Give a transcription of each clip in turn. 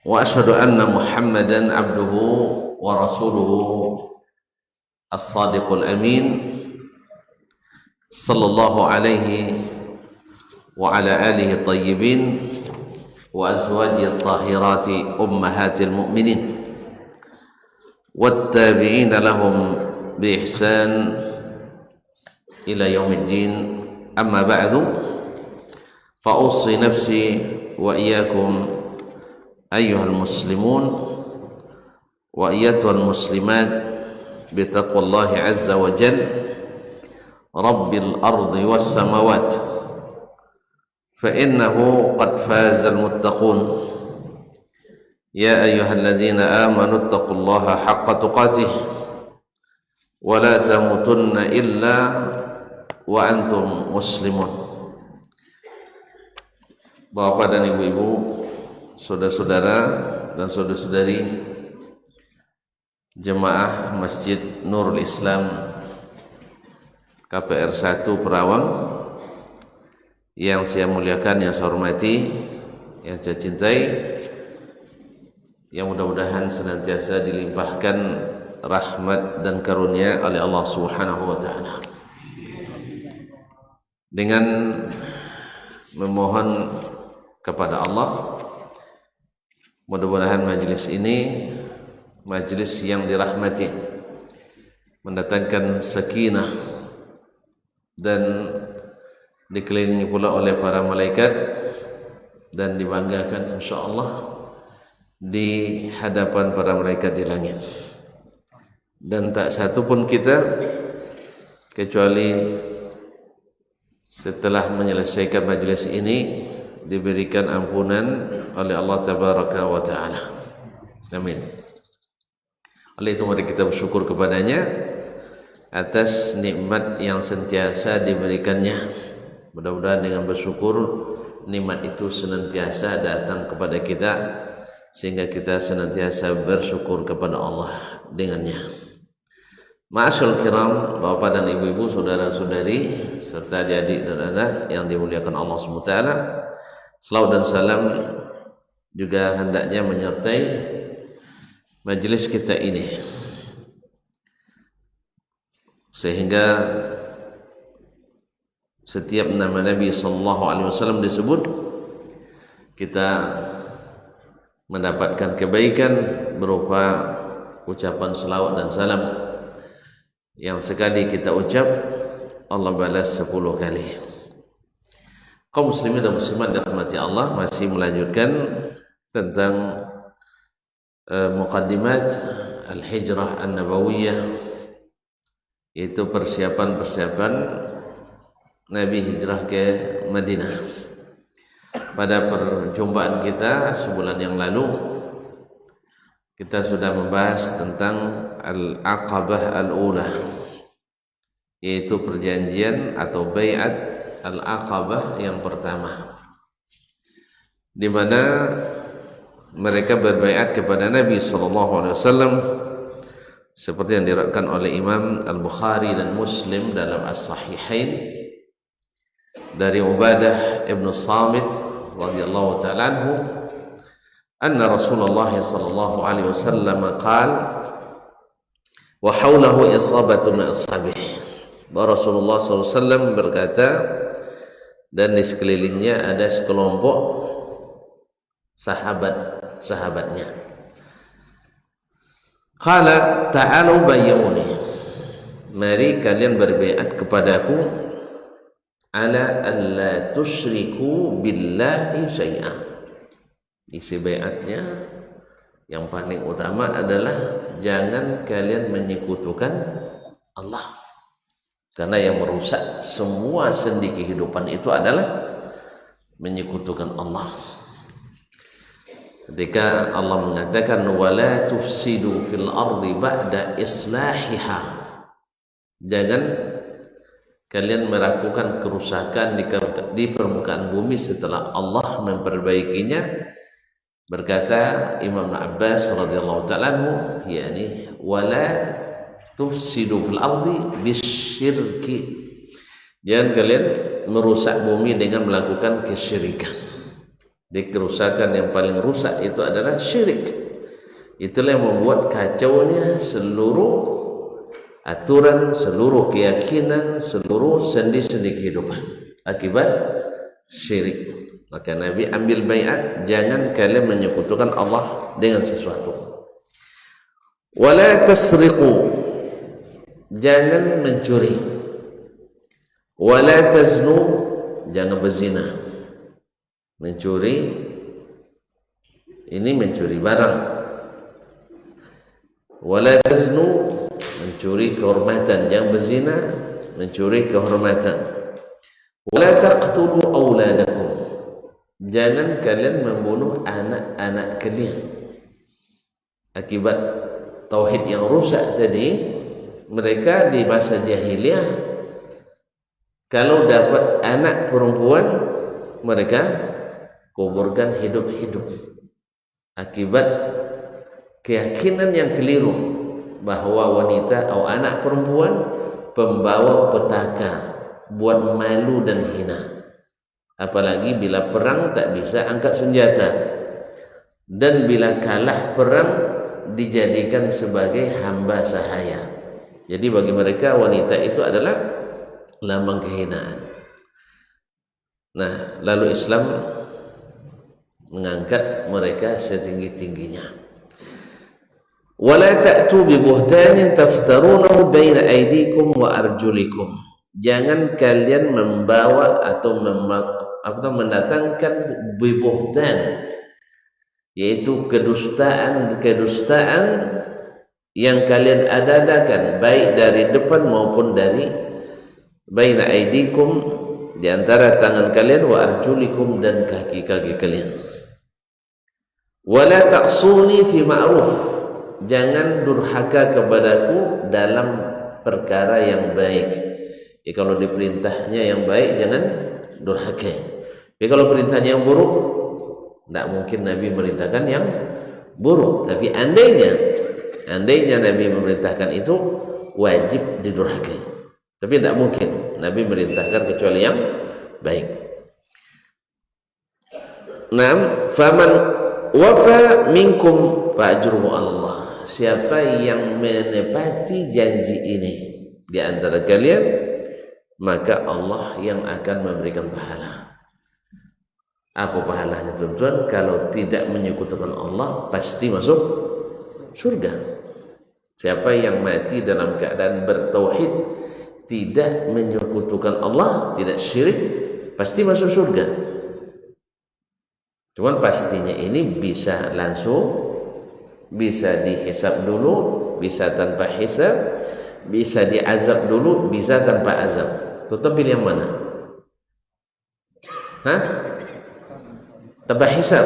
وأشهد أن محمدا عبده ورسوله الصادق الأمين صلى الله عليه وعلى آله الطيبين وأزواجه الطاهرات أمهات المؤمنين والتابعين لهم بإحسان إلى يوم الدين. أما بعد فأوصي نفسي وإياكم أيها المسلمون وأيتها المسلمات بتقوى الله عز وجل رب الأرض والسماوات، فإنه قد فاز المتقون. يا أيها الذين آمنوا اتقوا الله حق تقاته ولا تموتن إلا وأنتم مسلمون. Bapak dan ibu-ibu, saudara-saudara dan saudara-saudari jemaah Masjid Nurul Islam KPR 1 Perawang yang saya muliakan, yang saya hormati, yang saya cintai, yang mudah-mudahan senantiasa dilimpahkan rahmat dan karunia oleh Allah Subhanahu wa taala. Dengan memohon kepada Allah, mudah-mudahan majelis ini majelis yang dirahmati, mendatangkan sakinah dan dikelilingi pula oleh para malaikat dan dibanggakan insyaallah di hadapan para malaikat di langit. Dan tak satu pun kita kecuali setelah menyelesaikan majelis ini diberikan ampunan oleh Allah Tabaraka wa Ta'ala. Amin. Oleh itu mari kita bersyukur kepadanya atas nikmat yang sentiasa diberikannya. Mudah-mudahan dengan bersyukur nikmat itu senantiasa datang kepada kita sehingga kita senantiasa bersyukur kepada Allah dengannya. Ma'asyarul kiram, bapak dan ibu-ibu, saudara-saudari serta adik dan anak yang dimuliakan Allah SWT, selawat dan salam juga hendaknya menyertai majelis kita ini, sehingga setiap nama Nabi SAW disebut kita mendapatkan kebaikan berupa ucapan selawat dan salam yang sekali kita ucap Allah balas 10 kali. Kaum muslimin dan muslimat dirahmati Allah, masih melanjutkan tentang muqaddimat al-hijrah an-nabawiyah, yaitu persiapan-persiapan Nabi hijrah ke Madinah. Pada perjumpaan kita sebulan yang lalu kita sudah membahas tentang al-aqabah al-ula, yaitu perjanjian atau bai'at al-aqabah yang pertama, di mana mereka berbaiat kepada Nabi SAW seperti yang diriwayatkan oleh Imam Al-Bukhari dan Muslim dalam As-Sahihain dari Ubadah ibn Samit radhiyallahu ta'ala anhu, anna Rasulullah sallallahu alaihi wasallam qala wa hawlahu isabatu min ashabihi, bahwa Rasulullah SAW berkata dan di sekelilingnya ada sekelompok sahabat-sahabatnya. Qala ta'alu bayyuni, mari kalian berbaiat kepadaku, ala alla tusyriku billahi syai'a. Isi baiatnya yang paling utama adalah jangan kalian menyekutukan Allah, karena yang merusak semua sendi kehidupan itu adalah menyekutukan Allah. Ketika Allah mengatakan wala tufsidu fil ardi ba'da islahiha, jangan kalian melakukan kerusakan di permukaan bumi setelah Allah memperbaikinya. Berkata Imam Abbas radhiyallahu ta'ala anhu, yakni wala tufsidu fil ardi bisyirki, jangan kalian merusak bumi dengan melakukan kesyirikan. Di kerusakan yang paling rusak itu adalah syirik. Itulah yang membuat kacaunya seluruh aturan, seluruh keyakinan, seluruh sendi-sendi kehidupan akibat syirik. Maka Nabi ambil baiat, jangan kalian menyekutukan Allah dengan sesuatu. Wala tasriqu, jangan mencuri. Wala taznu, jangan berzina. Mencuri ini mencuri barang. Wala taznu, mencuri kehormatan. Jangan berzina, mencuri kehormatan. Wala taqtulu auladakum, jangan kalian membunuh anak-anak kalian. Akibat tauhid yang rusak tadi, mereka di masa jahiliyah kalau dapat anak perempuan mereka kuburkan hidup-hidup. Akibat keyakinan yang keliru bahwa wanita atau anak perempuan pembawa petaka, buat malu dan hina. Apalagi bila perang tak bisa angkat senjata, dan bila kalah perang dijadikan sebagai hamba sahaya. Jadi bagi mereka wanita itu adalah lambang kehinaan. Nah, lalu Islam mengangkat mereka setinggi-tingginya. Wala ta'tu bi buhtanin taftarunahu baina aydikum wa arjulikum, jangan kalian membawa atau mendatangkan bi buhtan, yaitu kedustaan yang kalian adakan baik dari depan maupun dari baina aydikum, di antara tangan kalian, wa arjulikum, dan kaki-kaki kalian. Wala ta'suni fi ma'ruf, jangan durhaka kepadaku dalam perkara yang baik. Ya, kalau diperintahnya yang baik jangan durhaka. Tapi kalau perintahnya yang buruk, tidak mungkin Nabi merintahkan yang buruk. Tapi andainya Nabi memerintahkan itu, wajib didurhakai. Tapi tidak mungkin Nabi merintahkan kecuali yang baik. Naam, faman wafa minkum fa'ajruhu Allah, siapa yang menepati janji ini di antara kalian, maka Allah yang akan memberikan pahala. Apa pahalanya, tuan-tuan? Kalau tidak menyekutukan Allah, pasti masuk surga. Siapa yang mati dalam keadaan bertauhid, tidak menyekutukan Allah, tidak syirik, pasti masuk surga. Cuman pastinya ini bisa langsung, bisa dihisab dulu, bisa tanpa hisab, bisa diazab dulu, bisa tanpa azab. Tuan pilih yang mana? Hah? Tanpa hisab?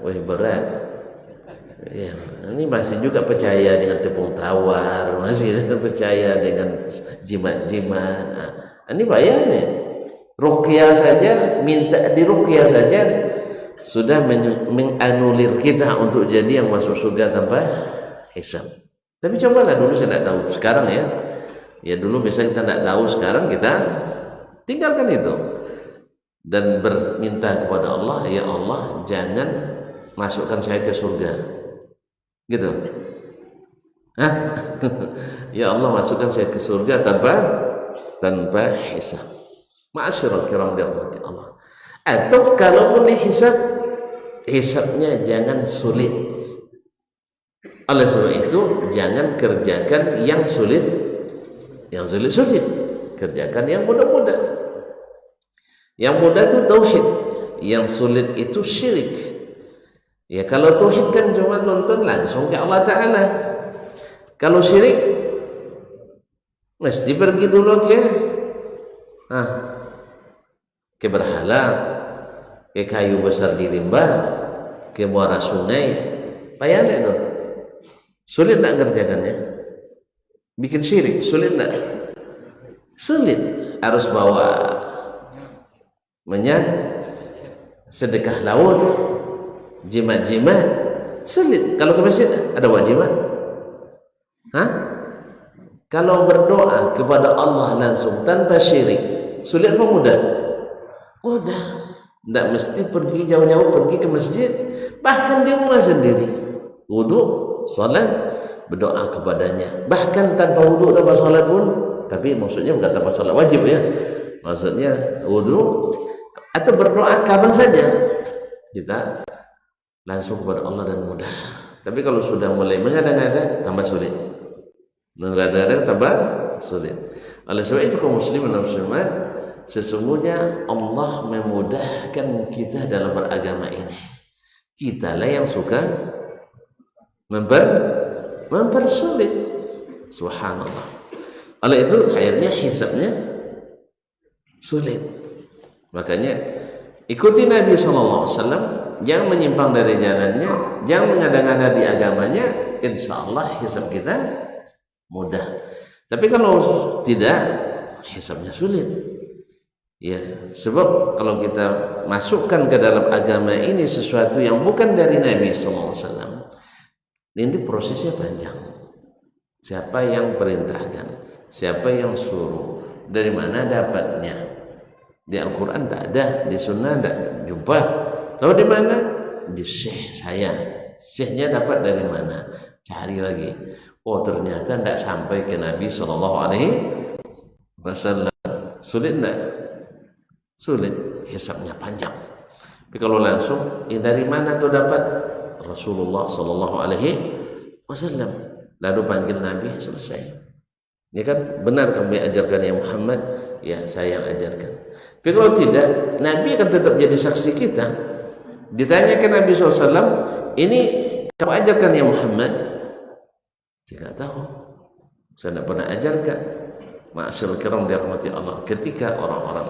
Wah, berat. Ya, ini masih juga percaya dengan tepung tawar, masih percaya dengan jimat-jimat. Nah, ini bayarnya. Ruqyah saja, minta diruqyah saja sudah menganulir kita untuk jadi yang masuk surga tanpa hisab. Tapi cobalah, dulu saya tidak tahu, sekarang ya dulu biasanya kita tidak tahu, sekarang kita tinggalkan itu dan berminta kepada Allah, ya Allah jangan masukkan saya ke surga, gitu. Hah? Ya Allah masukkan saya ke surga tanpa hisab. Ma'asyiral kiram dirahmati Allah. Atau kalaupun dihisab, hisabnya jangan sulit. Oleh sebab itu jangan kerjakan yang sulit, kerjakan yang mudah-mudah. Yang mudah itu tauhid, yang sulit itu syirik. Ya, kalau tauhid kan cuma tonton langsung ke Allah Ta'ala. Kalau syirik mesti pergi dulu ke berhala, ke kayu besar di rimba, ke muara sungai. Payahnya itu sulit tak kerjakannya? Bikin syirik sulit tak? Sulit. Harus bawa minyak, sedekah laut, jimat-jimat, sulit. Kalau ke masjid ada wajibat. Kalau berdoa kepada Allah langsung tanpa syirik, sulit apa mudah? Mudah. Tidak mesti pergi jauh-jauh pergi ke masjid, bahkan di rumah sendiri wudu, salat, berdoa kepadanya, bahkan tanpa wudu tanpa salat pun. Tapi maksudnya bukan tanpa salat wajib ya, maksudnya wudu atau berdoa kapan saja kita langsung kepada Allah dan mudah. Tapi kalau sudah mulai mengada-ngada tambah sulit, mengada-ngada tambah sulit. Oleh sebab itu kaum muslimin dan muslimat, sesungguhnya Allah memudahkan kita dalam beragama ini. Kitalah yang suka mempersulit. Subhanallah. Oleh itu akhirnya hisabnya sulit. Makanya ikuti Nabi SAW, jangan menyimpang dari jalannya, jangan mengada-ngada di agamanya, insya Allah hisab kita mudah. Tapi kalau tidak, hisabnya sulit. Ya, sebab kalau kita masukkan ke dalam agama ini sesuatu yang bukan dari Nabi SAW, ini prosesnya panjang. Siapa yang perintahkan? Siapa yang suruh? Dari mana dapatnya? Di Al-Quran tak ada, di Sunnah tak jumpa. Lalu di mana? Di syekh saya. Syekhnya dapat dari mana? Cari lagi. Oh ternyata tidak sampai ke Nabi SAW. Sulit tidak? Sulit. Hisabnya panjang. Tapi kalau langsung, dari mana tuh dapat? Rasulullah SAW. Lalu panggil Nabi, selesai. Ya kan? Benar kamu ajarkan ya Muhammad? Ya saya yang ajarkan. Tapi kalau tidak, Nabi akan tetap jadi saksi kita. Ditanya ke Nabi SAW, ini kamu ajarkan ya Muhammad? Saya tidak tahu, saya tidak pernah ajarkan. Ma'asyarul kiram dirahmati Allah, ketika orang-orang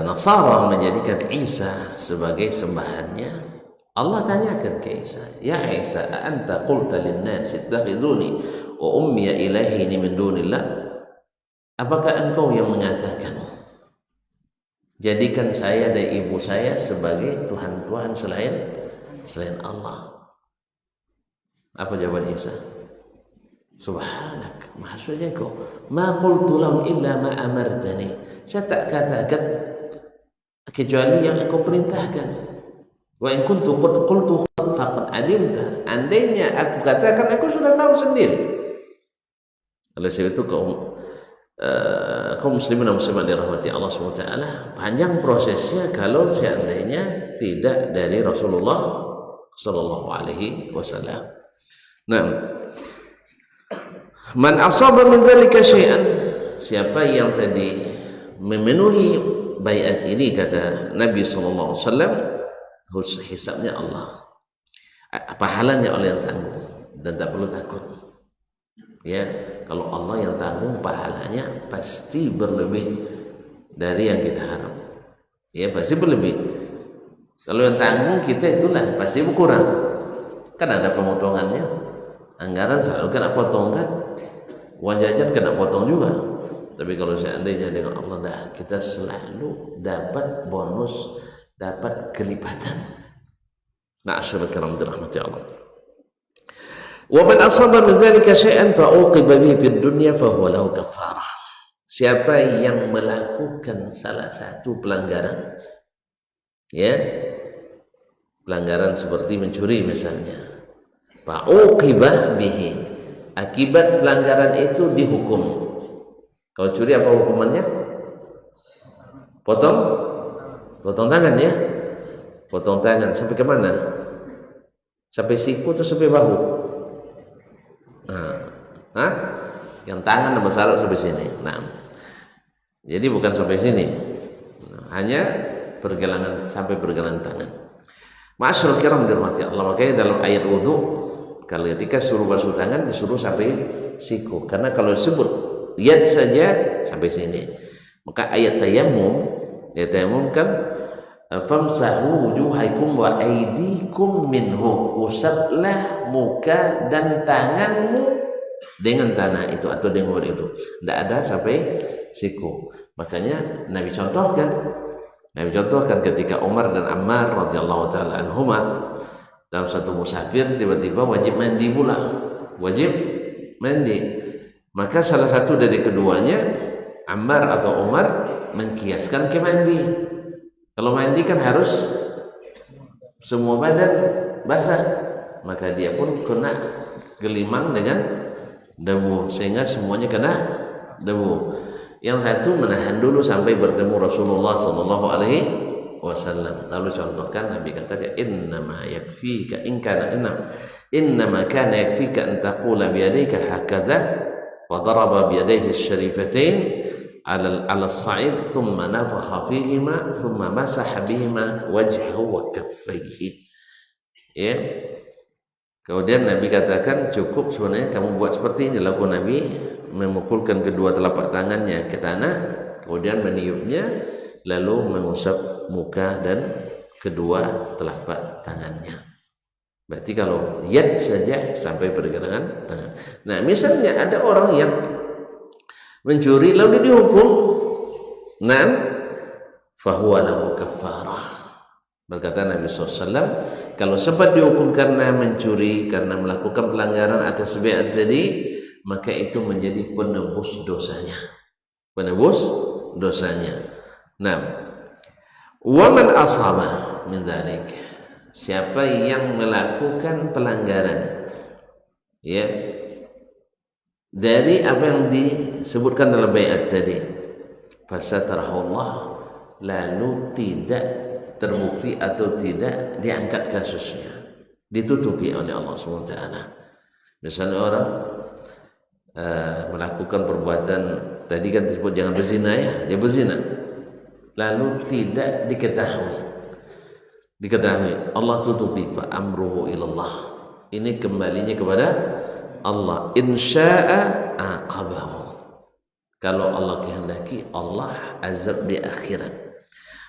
Nasara menjadikan Isa sebagai sembahannya, Allah tanyakan ke Isa, ya Isa, anta qulta lin-nas ittakhiduni wa ummi ilahini min dunillah? Apakah engkau yang mengatakan jadikan saya dan ibu saya sebagai Tuhan-Tuhan selain Allah? Apa jawaban Isa? Subhanak, maksudnya kau ma qultu lahum illa ma amartani, saya tak katakan kecuali yang engkau perintahkan. Wa in kuntu qultu faqad alimta, andainya aku katakan aku sudah tahu sendiri. Oleh sebab itu kaum muslimin dan muslimat dirahmati Allah SWT, panjang prosesnya kalau seandainya tidak dari Rasulullah SAW. Nah, man asaba min dzalika syai'an, siapa yang tadi memenuhi baiat ini, kata Nabi SAW, hisabnya Allah, pahalanya Allah yang tanggung dan tak perlu takut. Ya, kalau Allah yang tanggung, pahalanya pasti berlebih dari yang kita harap. Ya, pasti berlebih. Kalau yang tanggung kita itulah pasti berkurang. Kan ada pemotongannya. Anggaran selalu kena potong kan, uang jajan kena potong juga. Tapi kalau seandainya dengan Allah, kita selalu dapat bonus, dapat kelipatan. Ma'asyarul kiram dirahmati Allah. Wa man asaba min dzalika syai'an fa uqiba bihi fid dunya fa huwa lahu kafarah. Siapa yang melakukan salah satu pelanggaran, ya, pelanggaran seperti mencuri misalnya, fa'uqibah bihi, akibat pelanggaran itu dihukum. Kalau curi apa hukumannya? Potong tangan ya, potong tangan sampai ke mana? Sampai siku atau sampai bahu? Yang tangan besar sampai sini. Nah, jadi bukan sampai sini, hanya sampai pergelangan tangan. Ma'asyarul kiram dirahmati Allah. Makanya dalam ayat wudu, kalau ketika suruh basuh tangan disuruh sampai siku, karena kalau disebut yad saja sampai sini. Maka ayat tayamum kan famsahu wujuhakum wa aydikum minhu, usaplah muka dan tanganmu dengan tanah itu atau dengan wadah itu. Tidak ada sampai siku. Makanya Nabi contohkan ketika Umar dan Ammar radhiyallahu taala anhuma dalam satu musafir, tiba-tiba wajib mandi pula, maka salah satu dari keduanya, Ammar atau Umar, mengkiaskan ke mandi. Kalau mandi kan harus semua badan basah, maka dia pun kena gelimang dengan debu sehingga semuanya kena debu. Yang satu menahan dulu sampai bertemu Rasulullah sallallahu alaihi wasallam. Lalu contohkan Nabi katakan innama yakfika in kana innama kana yakfika an taqula bi yadayka hakadha wa daraba bi yadayhi asy-syarifatain ala as-sa'id thumma nafakha fihima thumma masaha bihima wajhahu wa kaffayhi. Ya. Kemudian Nabi katakan cukup sebenarnya kamu buat seperti ini. Lalu Nabi memukulkan kedua telapak tangannya ke tanah, kemudian meniupnya, lalu mengusap muka dan kedua telapak tangannya. Berarti kalau yad saja sampai pergelangan tangan. Nah, misalnya ada orang yang mencuri lalu dihukum, nah, fahuwa lahu kafarah. Berkata Nabi SAW, kalau sempat dihukum karena mencuri, karena melakukan pelanggaran atas syariat tadi, maka itu menjadi penebus dosanya. Penebus dosanya. Nah, waman asaba min dzalik, siapa yang melakukan pelanggaran, ya, dari apa yang disebutkan dalam baiat tadi, fasatarahullah, lalu tidak terbukti atau tidak diangkat kasusnya, ditutupi oleh Allah SWT. Misalnya orang melakukan perbuatan tadi kan disebut jangan berzina, ya, dia berzina, lalu tidak diketahui, Allah tutupi, fa amruhu ilallah, ini kembalinya kepada Allah. Insya'a aqabahu, kalau Allah kehendaki Allah azab di akhirat.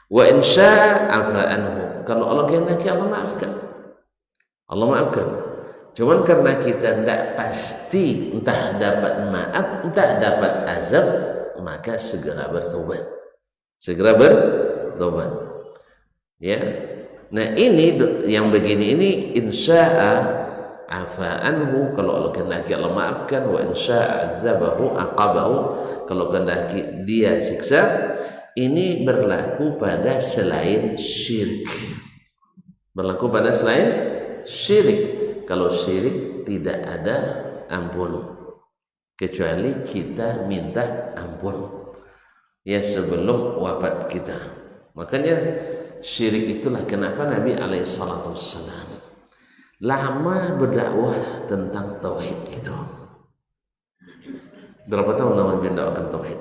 Wa insya'a afa anhu, kalau Allah kehendaki Allah maafkan. Cuman karena kita tidak pasti entah dapat maaf entah dapat azab, maka segera bertobat. Ya. Nah, ini yang begini ini insya'a afa anhu, kalau Allah kehendaki Allah maafkan. Wa insya'a azabahu aqabahu, kalau kehendaki dia siksa. Ini berlaku pada selain syirik. Kalau syirik tidak ada ampun, kecuali kita minta ampun, ya, sebelum wafat kita. Makanya syirik itulah kenapa Nabi SAW lama berdakwah tentang tauhid itu. Berapa tahun Nabi mendakwakan tauhid?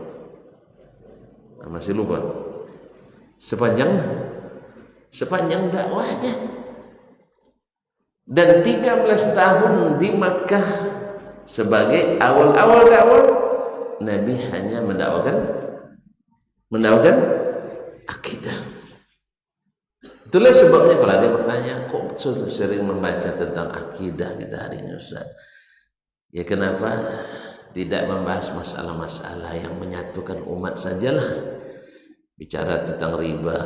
Masih lupa. Sepanjang dakwahnya. Dan 13 tahun di Makkah sebagai awal-awal dakwah, Nabi hanya mendakwakan akidah. Itulah sebabnya kalau ada bertanya, kok sering membaca tentang akidah kita hari ini, Ustaz? Ya, kenapa tidak membahas masalah-masalah yang menyatukan umat sajalah? Bicara tentang riba,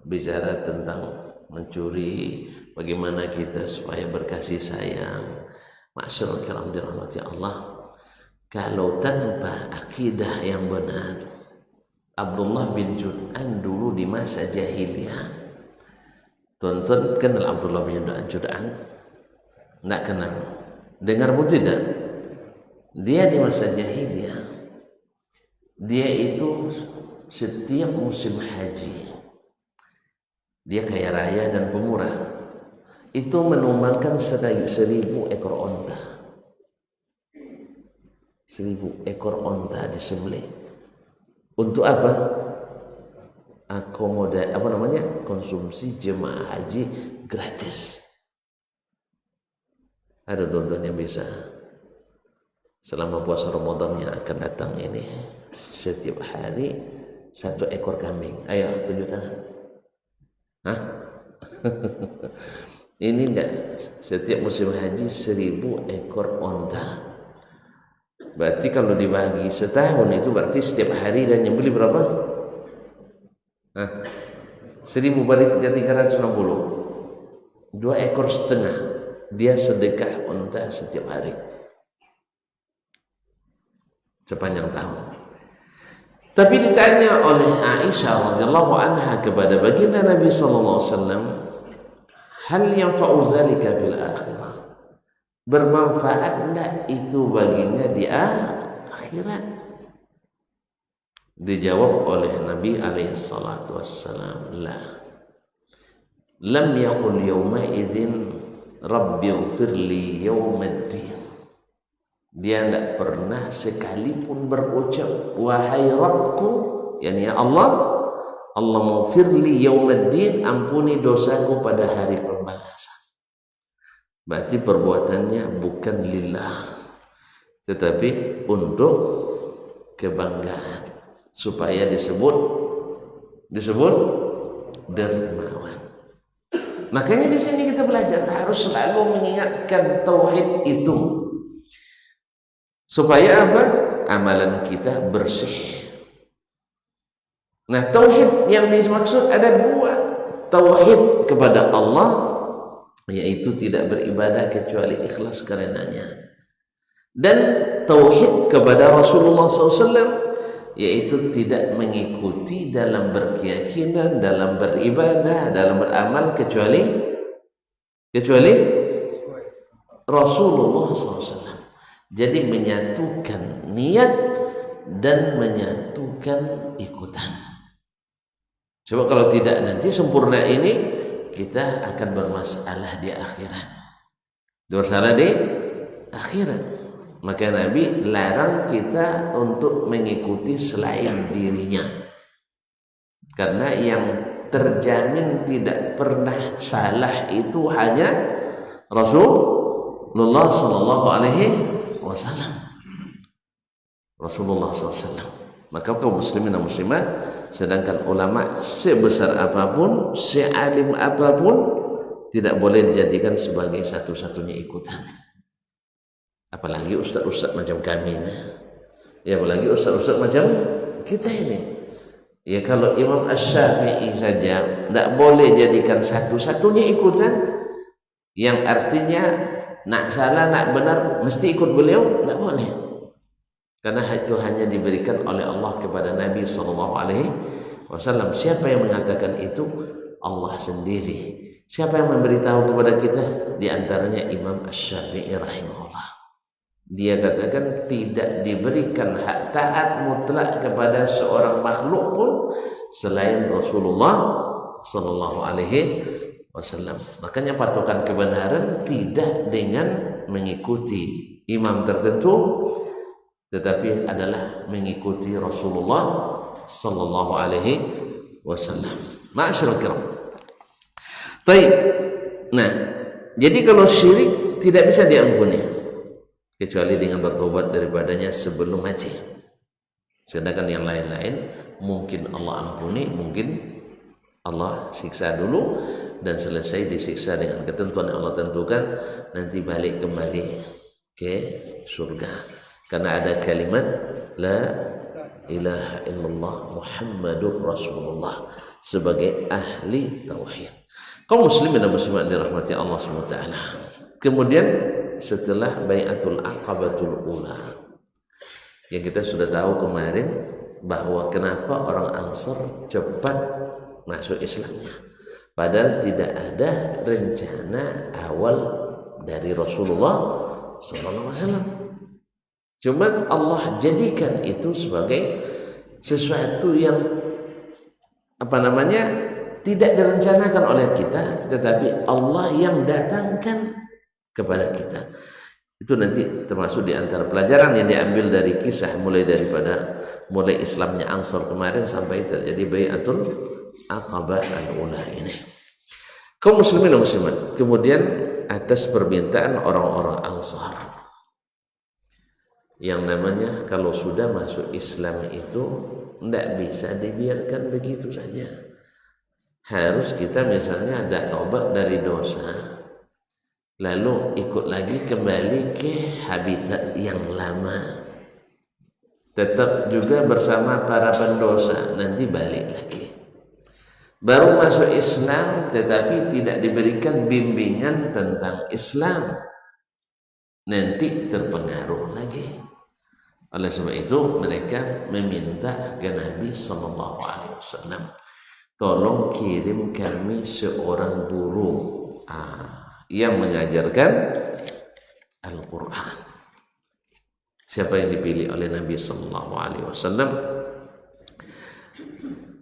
bicara tentang mencuri, bagaimana kita supaya berkasih sayang. Ma'asyiral kiram dirahmati Allah, kalau tanpa akidah yang benar, Abdullah bin Jud'an dulu di masa jahiliyah, tuan-tuan kenal Abdullah bin Jud'an? Tidak kenal? Dengar pun tidak? Dia di masa jahiliyah, dia itu setiap musim haji, dia kaya raya dan pemurah, itu menumbangkan 1.000 ekor onta. 1.000 ekor onta disembelih. Untuk apa? Konsumsi jemaah haji gratis. Ada tuan-tuan yang bisa selama puasa Ramadan yang akan datang ini, setiap hari 1 ekor kambing. Ayo tunjuk tangan. Hah? Ini enggak, setiap musim haji 1.000 ekor onta. Berarti kalau dibagi setahun itu berarti setiap hari dan nyembeli berapa? 1.000 balik 360, 2,5 ekor dia sedekah onta setiap hari sepanjang tahun. Tapi ditanya oleh Aisyah radhiyallahu anha kepada baginda Nabi sallallahu alaihi wasallam, hal yanfa'u dzalika fil akhirah? Bermanfaat enggak itu baginya di akhirat? Dijawab oleh Nabi alaihi salatu wassalam, la. Lam yaqul yawma idzin rabbighfirli yawmaddin. Dia tidak pernah sekalipun berucap, wahai Rabbku, yakni ya Allah, Allahumma firli yawmaddin, ampuni dosaku pada hari pembalasan. Berarti perbuatannya bukan lillah, tetapi untuk kebanggaan, supaya disebut dermawan. Makanya di sini kita belajar harus selalu mengingatkan tauhid itu, supaya apa? Amalan kita bersih. Nah, tauhid yang dimaksud ada dua. Tauhid kepada Allah, yaitu tidak beribadah kecuali ikhlas karenanya, dan tauhid kepada Rasulullah SAW, yaitu tidak mengikuti dalam berkeyakinan, dalam beribadah, dalam beramal kecuali Rasulullah SAW. Jadi menyatukan niat dan menyatukan ikutan. Sebab kalau tidak, nanti sempurna ini kita akan bermasalah di akhirat. Bermasalah di akhirat. Maka Nabi larang kita untuk mengikuti selain dirinya, karena yang terjamin tidak pernah salah itu hanya Rasulullah sallallahu alaihi wasallam. Rasulullah SAW. Maka kaum muslimin dan muslimat, sedangkan ulama sebesar apapun, sealim apapun, tidak boleh dijadikan sebagai satu-satunya ikutan. Apalagi ustaz-ustaz macam kami, ya, apalagi ustaz-ustaz macam kita ini. Ya, kalau Imam Asy-Syafi'i saja tidak boleh jadikan satu-satunya ikutan, yang artinya nak salah nak benar mesti ikut beliau, tidak boleh. Karena itu hanya diberikan oleh Allah kepada Nabi SAW. Siapa yang mengatakan itu? Allah sendiri. Siapa yang memberitahu kepada kita? Di antaranya Imam Asy-Syafi'i rahimahullah. Dia katakan tidak diberikan hak taat mutlak kepada seorang makhluk pun selain Rasulullah sallallahu alaihi wasallam. Makanya patokan kebenaran tidak dengan mengikuti imam tertentu, tetapi adalah mengikuti Rasulullah sallallahu alaihi wasallam. Ma'asyiral kiram. Baik. Nah, jadi kalau syirik tidak bisa diampuni kecuali dengan bertobat daripadanya sebelum mati. Sedangkan yang lain-lain mungkin Allah ampuni, mungkin Allah siksa dulu, dan selesai disiksa dengan ketentuan yang Allah tentukan, nanti balik kembali ke surga. Karena ada kalimat la ilaha illallah Muhammadur Rasulullah sebagai ahli tauhid. Kaum muslimin dan muslimat dirahmati Allah SWT. Kemudian setelah Bai'atul Aqabatul Ula, yang kita sudah tahu kemarin bahwa kenapa orang Ansar cepat masuk Islamnya, padahal tidak ada rencana awal dari Rasulullah SAW. Cuman Allah jadikan itu sebagai sesuatu yang tidak direncanakan oleh kita, tetapi Allah yang datangkan kepada kita. Itu nanti termasuk di antara pelajaran yang diambil dari kisah mulai Islamnya Ansar kemarin sampai terjadi Bai'atul Aqabah al-Ula ini. Kaum muslimin dan muslimat, kemudian atas permintaan orang-orang Ansar, yang namanya kalau sudah masuk Islam itu tidak bisa dibiarkan begitu saja. Harus kita misalnya ada taubat dari dosa, lalu ikut lagi kembali ke habitat yang lama, tetap juga bersama para pendosa, nanti balik lagi. Baru masuk Islam tetapi tidak diberikan bimbingan tentang Islam, nanti terpengaruh lagi. Oleh sebab itu mereka meminta ke Nabi sallallahu alaihi wasallam, tolong kirim kami seorang guru yang mengajarkan Al-Quran. Siapa yang dipilih oleh Nabi sallallahu alaihi wasallam?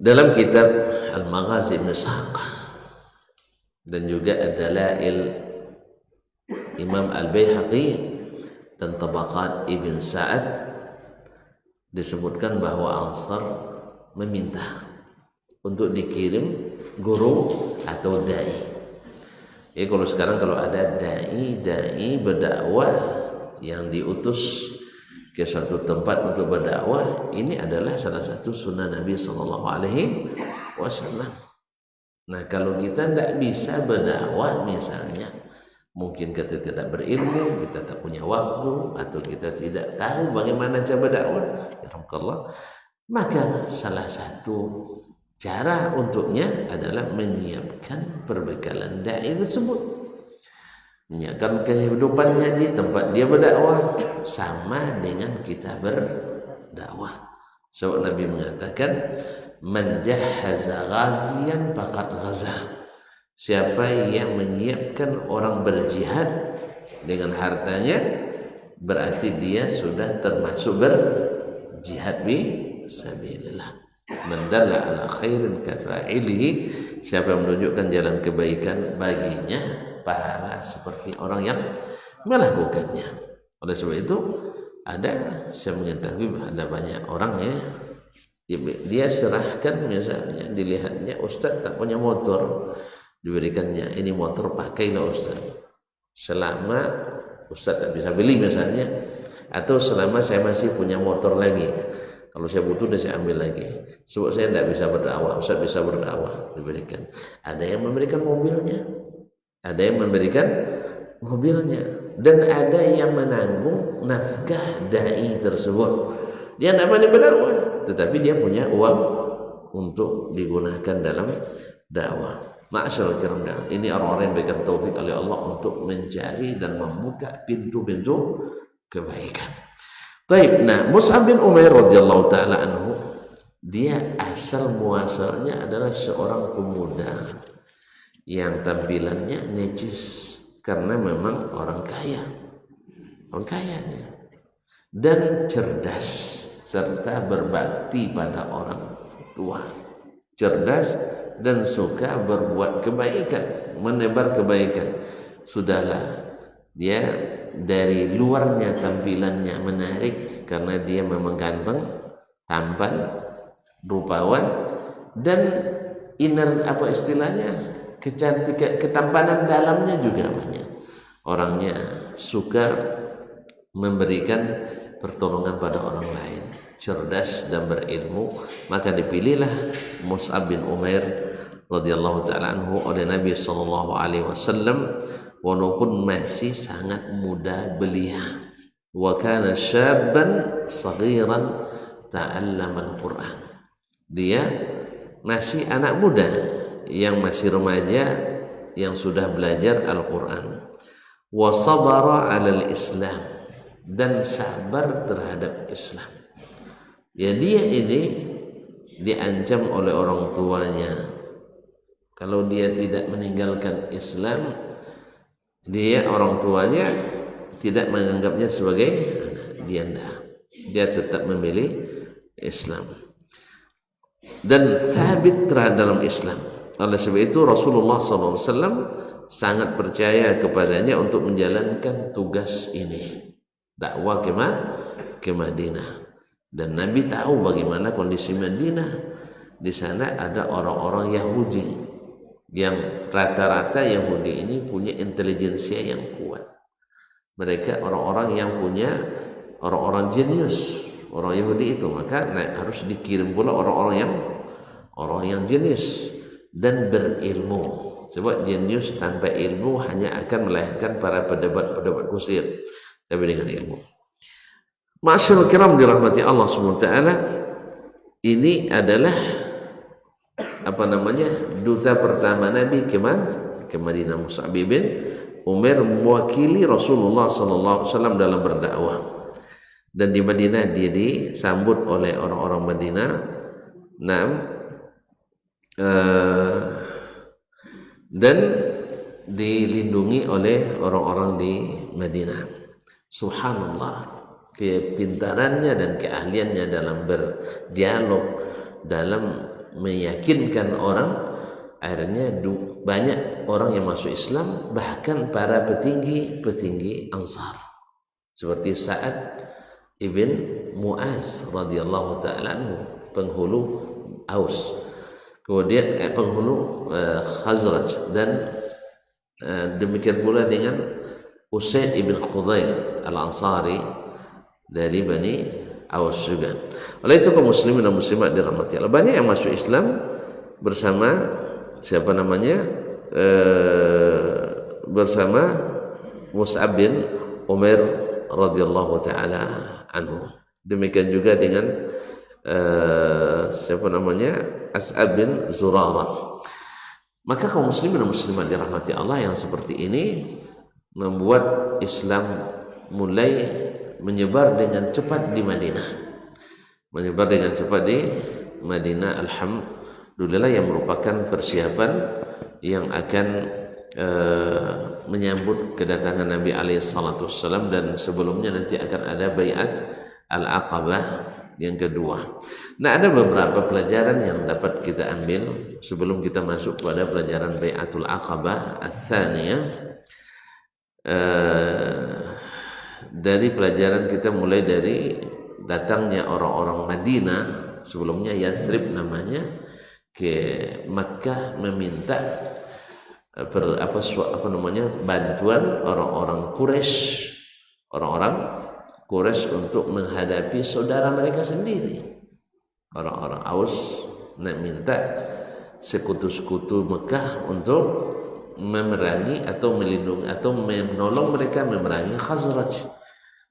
Dalam kitab Al-Maghazi Ibn Ishaq dan juga Ad-Dalail Imam Al-Baihaqi dan Tabaqat Ibn Sa'ad disebutkan bahwa Ansar meminta untuk dikirim guru atau dai. Ya, kalau sekarang kalau ada dai berdakwah yang diutus ke suatu tempat untuk berdakwah, ini adalah salah satu sunnah Nabi sallallahu alaihi wasallam. Nah, kalau kita tidak bisa berdakwah misalnya, mungkin kita tidak berilmu, kita tak punya waktu, atau kita tidak tahu bagaimana cara berdakwah, maka salah satu cara untuknya adalah menyiapkan perbekalan dai tersebut, menyiapkan kehidupannya di tempat dia berdakwah sama dengan kita berdakwah. Sebab Nabi mengatakan, man jahhaza ghaziyan faqad ghaza. Siapa yang menyiapkan orang berjihad dengan hartanya, berarti dia sudah termasuk berjihad bi sabilillah. Man dalla ala khairin kafa'ilihi, siapa yang menunjukkan jalan kebaikan baginya pahala seperti orang yang melakukannya. Oleh sebab itu saya mengetahui ada banyak orang ya, dia serahkan, misalnya dilihatnya Ustaz tak punya motor, diberikannya ini motor, pakailah Ustaz selama Ustaz tak bisa beli misalnya, atau selama saya masih punya motor lagi, kalau saya butuh saya ambil lagi, sebab saya tidak bisa berdakwah, Ustaz bisa berdakwah, diberikan. Ada yang memberikan mobilnya, dan ada yang menanggung nafkah dai tersebut. Dia tidak pandai berdakwah, tetapi dia punya uang untuk digunakan dalam dakwah. Ma'asyiral kiram, ini orang-orang yang diberikan taufik oleh Allah untuk mencari dan membuka pintu-pintu kebaikan. Baik, nah Mus'ab bin Umair radhiyallahu taala anhu, dia asal muasalnya adalah seorang pemuda yang tampilannya necis karena memang orang kaya dan cerdas serta berbakti pada orang tua, cerdas dan suka berbuat kebaikan, menebar kebaikan. Sudahlah, dia dari luarnya tampilannya menarik karena dia memang ganteng, tampan, rupawan, dan inner ketampanan dalamnya juga banyak. Orangnya suka memberikan pertolongan pada orang lain, cerdas dan berilmu, maka dipilihlah Mus'ab bin Umair radhiyallahu taala anhu oleh Nabi sallallahu alaihi wasallam, walaupun masih sangat muda belia. Wa kana syabban saghiran ta'allama al-Qur'an. Dia masih anak muda yang masih remaja yang sudah belajar Al-Qur'an. Wa sabara 'alal Islam, dan sabar terhadap Islam. Ya, dia ini diancam oleh orang tuanya. Kalau dia tidak meninggalkan Islam, orang tuanya tidak menganggapnya sebagai dia tetap memilih Islam dan thabit terhadap dalam Islam. Oleh sebab itu Rasulullah SAW sangat percaya kepadanya untuk menjalankan tugas ini, dakwah ke Madinah. Dan Nabi tahu bagaimana kondisi Madinah. Di sana ada orang-orang Yahudi yang rata-rata Yahudi ini punya intelijensia yang kuat. Mereka orang-orang yang punya orang-orang jenius, orang Yahudi itu. Maka harus dikirim pula orang yang jenius dan berilmu. Sebab jenius tanpa ilmu hanya akan melahirkan para pedebat-pedebat kusir. Tapi dengan ilmu. Ma'asyiral kiram dirahmati Allah SWT, ini adalah duta pertama Nabi ke Madinah. Mus'ab bin Umair mewakili Rasulullah SAW dalam berdakwah. dan di Madinah dia disambut oleh orang-orang Madinah. Nah, dan dilindungi oleh orang-orang di Madinah. Subhanallah, kepintarannya dan keahliannya dalam berdialog, dalam meyakinkan orang, akhirnya banyak orang yang masuk Islam, bahkan para petinggi Ansar seperti Sa'ad ibn Mu'az radhiyallahu taala anhu, penghulu Aus, kemudian penghulu Khazraj, dan demikian pula dengan Usaid ibn Khudair al-Ansari dari Bani Aus juga. Oleh itu kaum muslimin dan muslimat dirahmati Allah, banyak yang masuk Islam bersama siapa namanya, bersama Mus'ab bin Umair radhiyallahu taala anhu. Demikian juga dengan siapa namanya, As'ab bin Zurarah. Maka kaum muslimin dan muslimat dirahmati Allah, yang seperti ini membuat Islam mulai menyebar dengan cepat di Madinah. Menyebar dengan cepat di Madinah, alhamdulillah, yang merupakan persiapan yang akan menyambut kedatangan Nabi alaihi salatu wassalam, dan sebelumnya nanti akan ada Bai'at Al-Aqabah yang kedua. Nah, ada beberapa pelajaran yang dapat kita ambil sebelum kita masuk pada pelajaran Bai'atul Aqabah Ats-Tsaniyah. Dari pelajaran kita mulai dari datangnya orang-orang Madinah, sebelumnya Yathrib namanya, ke Makkah meminta bantuan orang-orang Quraisy untuk menghadapi saudara mereka sendiri, orang-orang Aus, minta sekutu-sekutu Mekah untuk memerangi atau melindungi atau menolong mereka memerangi Khazraj.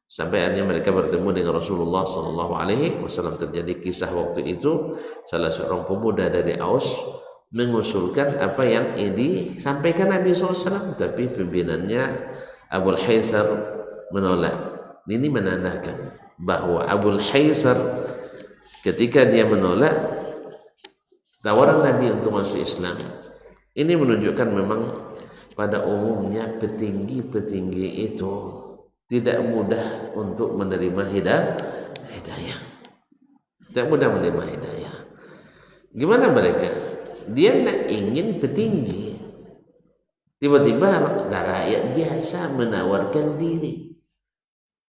Sampai akhirnya mereka bertemu dengan Rasulullah sallallahu alaihi wasallam. Terjadi kisah waktu itu, salah seorang pemuda dari Aus mengusulkan apa yang disampaikan Nabi SAW, tapi pimpinannya Abul Haysar menolak. Ini menandakan bahwa Abul Haysar ketika dia menolak tawaran Nabi untuk masuk Islam, ini menunjukkan memang pada umumnya petinggi-petinggi itu tidak mudah untuk menerima hidayah. Tidak mudah menerima hidayah. Gimana mereka? Dia tidak ingin petinggi. Tiba-tiba rakyat biasa menawarkan diri.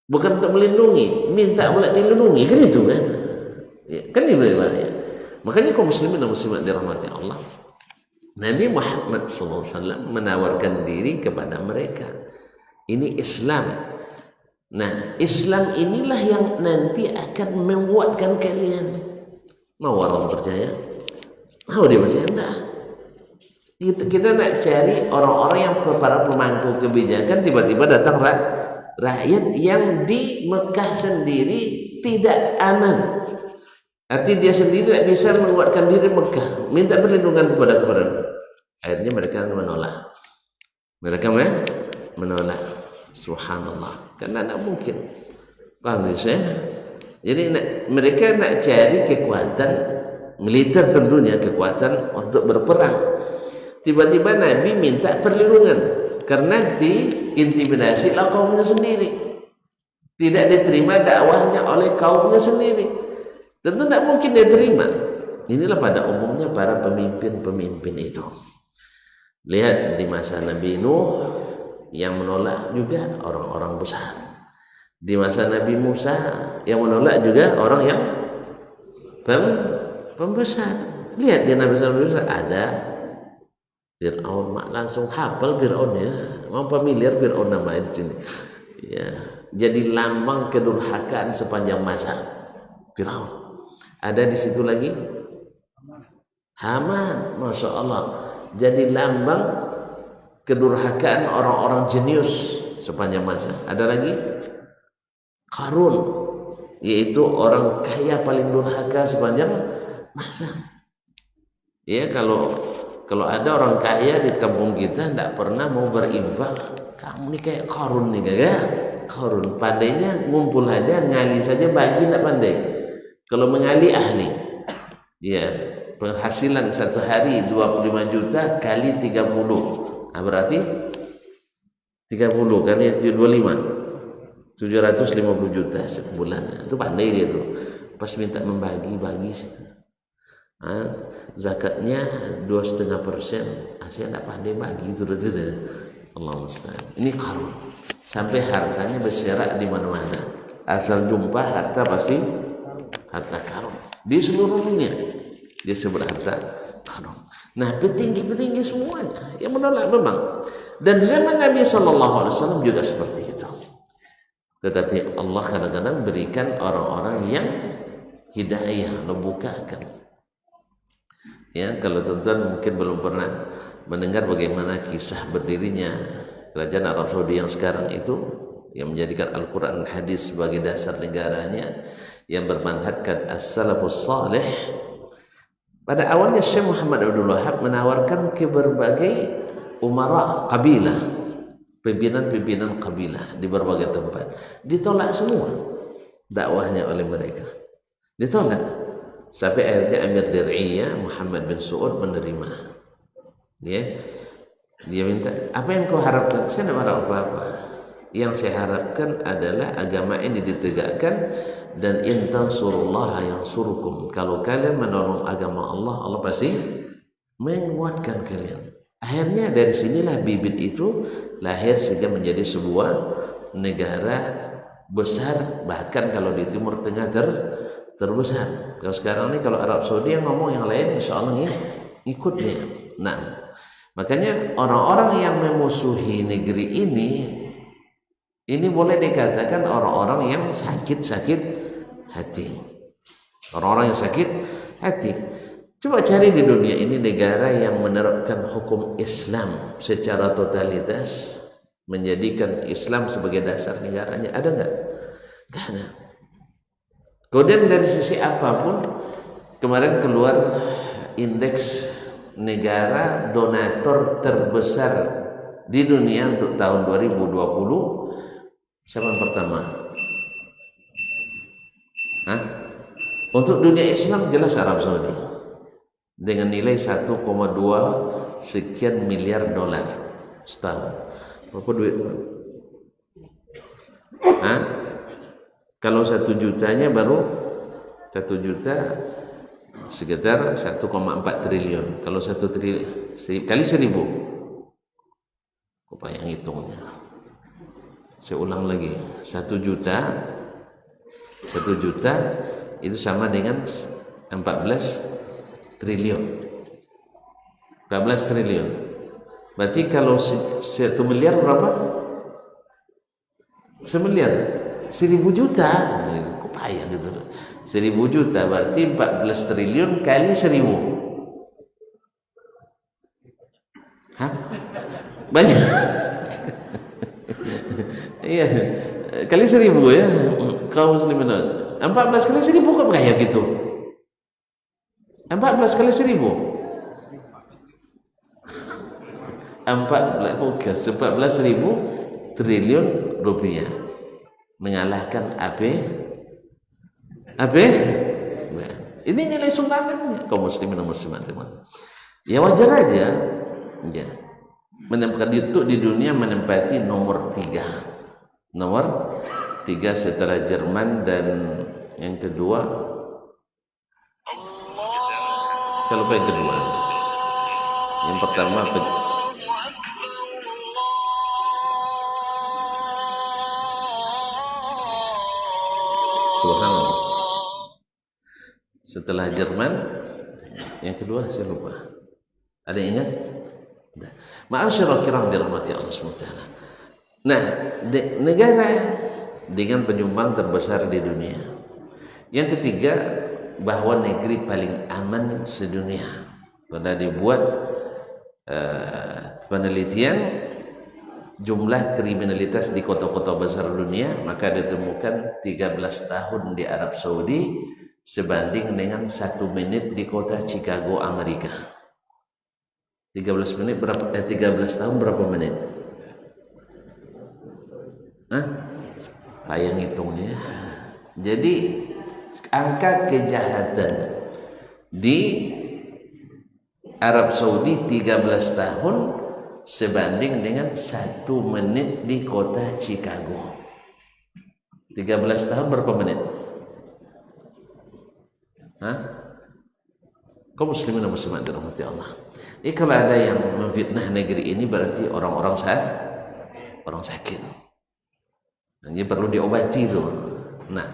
Bukan untuk melindungi, minta pula dilindungi, kan itu kan? Ya, kan itu ya. Makanya kaum muslimin dan muslimat dirahmati Allah, Nabi Muhammad SAW menawarkan diri kepada mereka. Ini Islam. Nah, Islam inilah yang nanti akan menguatkan kalian. Mau orang percaya? Mau dia percaya? Enggak. Kita nak cari orang-orang yang para pemangku kebijakan, tiba-tiba datang rakyat yang di Mekah sendiri tidak aman. Artinya dia sendiri tidak bisa menguatkan diri Mekah, minta perlindungan kepada akhirnya mereka menolak. Mereka menolak. Subhanallah, karena tidak mungkin. Paham ya? Jadi mereka nak cari kekuatan militer, tentunya kekuatan untuk berperang. Tiba-tiba Nabi minta perlindungan karena diintimidasi oleh kaumnya sendiri, tidak diterima dakwahnya oleh kaumnya sendiri. Tentu tidak mungkin dia terima. Inilah pada umumnya para pemimpin itu. Lihat di masa Nabi Nuh, yang menolak juga orang-orang besar. Di masa Nabi Musa, yang menolak juga orang yang pembesar. Lihat di Nabi Musa ada Fir'aun, langsung hafal Fir'aun ya. Mau familiar Fir'aun namanya di sini. Ya, jadi lambang kedurhakaan sepanjang masa. Fir'aun. Ada di situ lagi Haman, masya Allah, jadi lambang kedurhakaan orang-orang jenius sepanjang masa. Ada lagi Qarun, yaitu orang kaya paling durhaka sepanjang masa. Ya, kalau ada orang kaya di kampung kita tidak pernah mau berinfak, kamu ini kayak Qarun nih, Qarun pandainya ngumpul aja, ngali saja bagi tidak pandai. Kalau mengali ahli, ya penghasilan satu hari 25 juta kali 30, nah, berarti 30 kali 25, 750 juta sebulan. Itu pandai dia tuh. Pas minta membagi-bagi, zakatnya 2,5%, saya tidak pandai bagi itu. Allah musta'an. Ini Qarun, sampai hartanya berserak di mana-mana. Asal jumpa harta pasti harta Qarun di seluruh dunia. Dia sebut harta Qarun. Nah, petinggi-petinggi semuanya yang menolak memang. Dan zaman Nabi SAW juga seperti itu. Tetapi Allah kadang-kadang berikan orang-orang yang hidayah, membukakan. Ya, kalau tuan-tuan mungkin belum pernah mendengar bagaimana kisah berdirinya kerajaan Arab Saudi yang sekarang itu, yang menjadikan Al-Quran dan hadis sebagai dasar negaranya, yang bermanhajkan as-salafus salih. Pada awalnya Syekh Muhammad Abdul Wahab menawarkan ke berbagai umara kabilah, pimpinan-pimpinan kabilah di berbagai tempat. Ditolak semua dakwahnya oleh mereka, ditolak. Sampai akhirnya Amir Dir'iyah Muhammad bin Saud menerima. Dia minta, apa yang kau harapkan? Saya tidak harap apa-apa. Yang saya harapkan adalah agama ini ditegakkan, dan in tansurullaha yansurukum. Kalau kalian menolong agama Allah, Allah pasti menguatkan kalian. Akhirnya dari sinilah bibit itu lahir sehingga menjadi sebuah negara besar, bahkan kalau di Timur Tengah terbesar. Kalau sekarang ini kalau Arab Saudi yang ngomong yang lain, insya Allah ya ikut dia. Nah, makanya orang-orang yang memusuhi negeri ini boleh dikatakan orang-orang yang sakit hati. Orang-orang yang sakit hati. Coba cari di dunia ini negara yang menerapkan hukum Islam secara totalitas, menjadikan Islam sebagai dasar negaranya. Ada nggak? Nggak ada. Kemudian dari sisi apapun, kemarin keluar indeks negara donatur terbesar di dunia untuk tahun 2020. Siapa yang pertama? Untuk dunia Islam jelas Arab Saudi dengan nilai 1,2 sekian miliar dolar setahun. Berapa duit? Kalau 1 jutanya baru 1 juta sekitar 1,4 triliun. Kalau 1 triliun kali 1000, apa yang hitungnya? Saya ulang lagi, 1 juta itu sama dengan 14 triliun. 14 triliun. Berarti kalau 1 miliar berapa? 1 miliar. 1000 juta, kok payah gitu. 1000 juta berarti 14 triliun kali 1000. Banyak. Iya, kali 1000 ya. Kaum muslimin 14 kali 1000 kok kayak gitu. 14 kali 1000. 14.000 triliun rupiah mengalahkan ini nilai sumbangannya kaum muslimin dan muslimat. Ya wajar aja ya, menempatkan itu di dunia, menempati nomor 3 setelah Jerman, dan yang kedua saya lupa yang kedua. Yang pertama Subhanallah. Setelah Jerman, yang kedua saya lupa. Ada yang ingat? Ma'asyiral kiram dirahmati Allah SWT. Nah, negara dengan penyumbang terbesar di dunia. Yang ketiga, bahwa negeri paling aman sedunia. Sudah dibuat penelitian jumlah kriminalitas di kota-kota besar dunia, maka ditemukan 13 tahun di Arab Saudi sebanding dengan 1 menit di kota Chicago, Amerika. 13 menit berapa? 13 tahun berapa menit? Payah ngitungnya. Jadi angka kejahatan di Arab Saudi 13 tahun sebanding dengan 1 menit di kota Chicago. 13 tahun berapa menit? Hah? Kaum muslimin dan muslimat dirahmati Allah. Kalau ada yang memfitnah negeri ini berarti orang-orang orang sakit. Ini perlu diobati itu. Nah,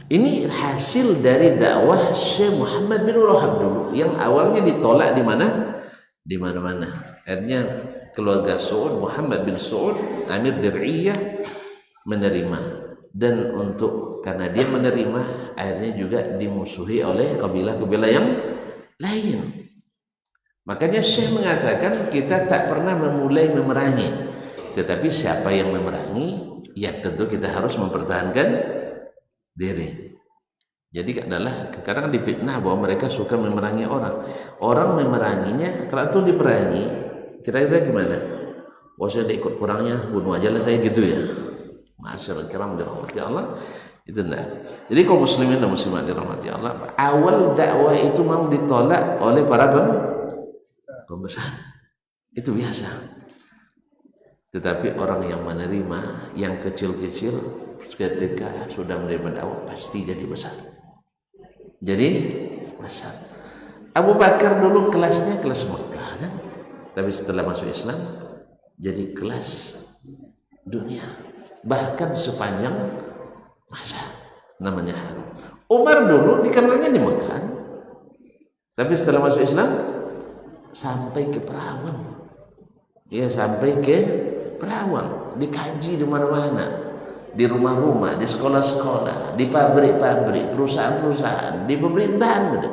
ini hasil dari dakwah Syekh Muhammad bin Wahab dulu yang awalnya ditolak di mana? Di mana-mana. Akhirnya keluarga Saud, Muhammad bin Saud, Amir Dir'iyah menerima, dan karena dia menerima akhirnya juga dimusuhi oleh kabilah-kabilah yang lain. Makanya Syekh mengatakan kita tak pernah memulai memerangi, tetapi siapa yang memerangi ya tentu kita harus mempertahankan diri. Jadi adalah kadang difitnah bahwa mereka suka memerangi orang memeranginya kalau itu diperangi kira-kira gimana? Oh saya ikut perangnya, bunuh aja lah saya gitu ya. Masyaallah kiram dirahmati Allah. Itu enggak. Jadi kaum muslimin dan muslimat dirahmati Allah, awal dakwah itu mau ditolak oleh para pembesar. Itu biasa. Tetapi orang yang menerima, yang kecil-kecil ketika sudah menerima dakwah pasti jadi besar. Jadi besar. Abu Bakar dulu kelasnya kelas Mekah kan? Tapi setelah masuk Islam jadi kelas dunia. Bahkan sepanjang masa namanya harum. Umar dulu dikenalnya di Mekah. Tapi setelah masuk Islam sampai ke Perawan. Ya sampai ke Perawan, dikaji di mana-mana, di rumah-rumah, di sekolah-sekolah, di pabrik-pabrik, perusahaan-perusahaan, di pemerintahan gitu.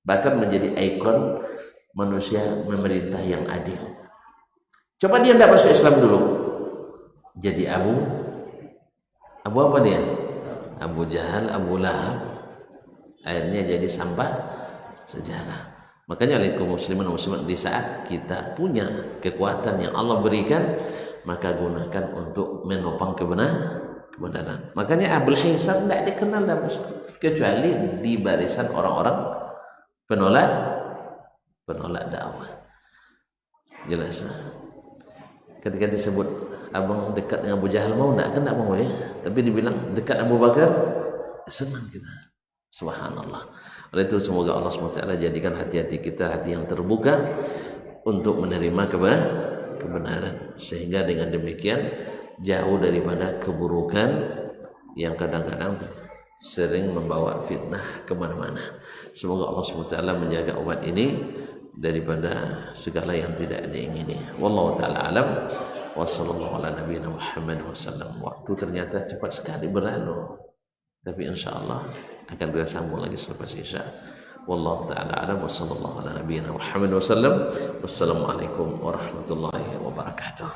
Bahkan menjadi ikon manusia memerintah yang adil. Coba dia tidak masuk Islam dulu, jadi Abu apa dia? Abu Jahal, Abu Lahab, akhirnya jadi sampah sejarah. Makanya kaum muslimin dan muslimat, di saat kita punya kekuatan yang Allah berikan, maka gunakan untuk menopang kebenaran. Makanya Abul Haisam tidak dikenal dalam Islam kecuali di barisan orang-orang penolak dakwah. Jelas. Ketika disebut abang dekat dengan Abu Jahal mau enggak? Kan enggak mau ya. Tapi dibilang dekat Abu Bakar, senang kita. Subhanallah. Oleh itu semoga Allah SWT jadikan hati-hati kita hati yang terbuka untuk menerima kebenaran, sehingga dengan demikian jauh daripada keburukan yang kadang-kadang sering membawa fitnah kemana-mana. Semoga Allah SWT menjaga umat ini daripada segala yang tidak diingini. Wallahu ta'ala alam. Wassallallahu ala nabiyina Muhammad wasallam. Waktu ternyata cepat sekali berlalu, tapi insyaallah akan kita sambung lagi selepas Isya. Wallahu ta'ala alam. Wassallallahu ala nabiyina Muhammad wasallam. Wassalamualaikum warahmatullahi wabarakatuh.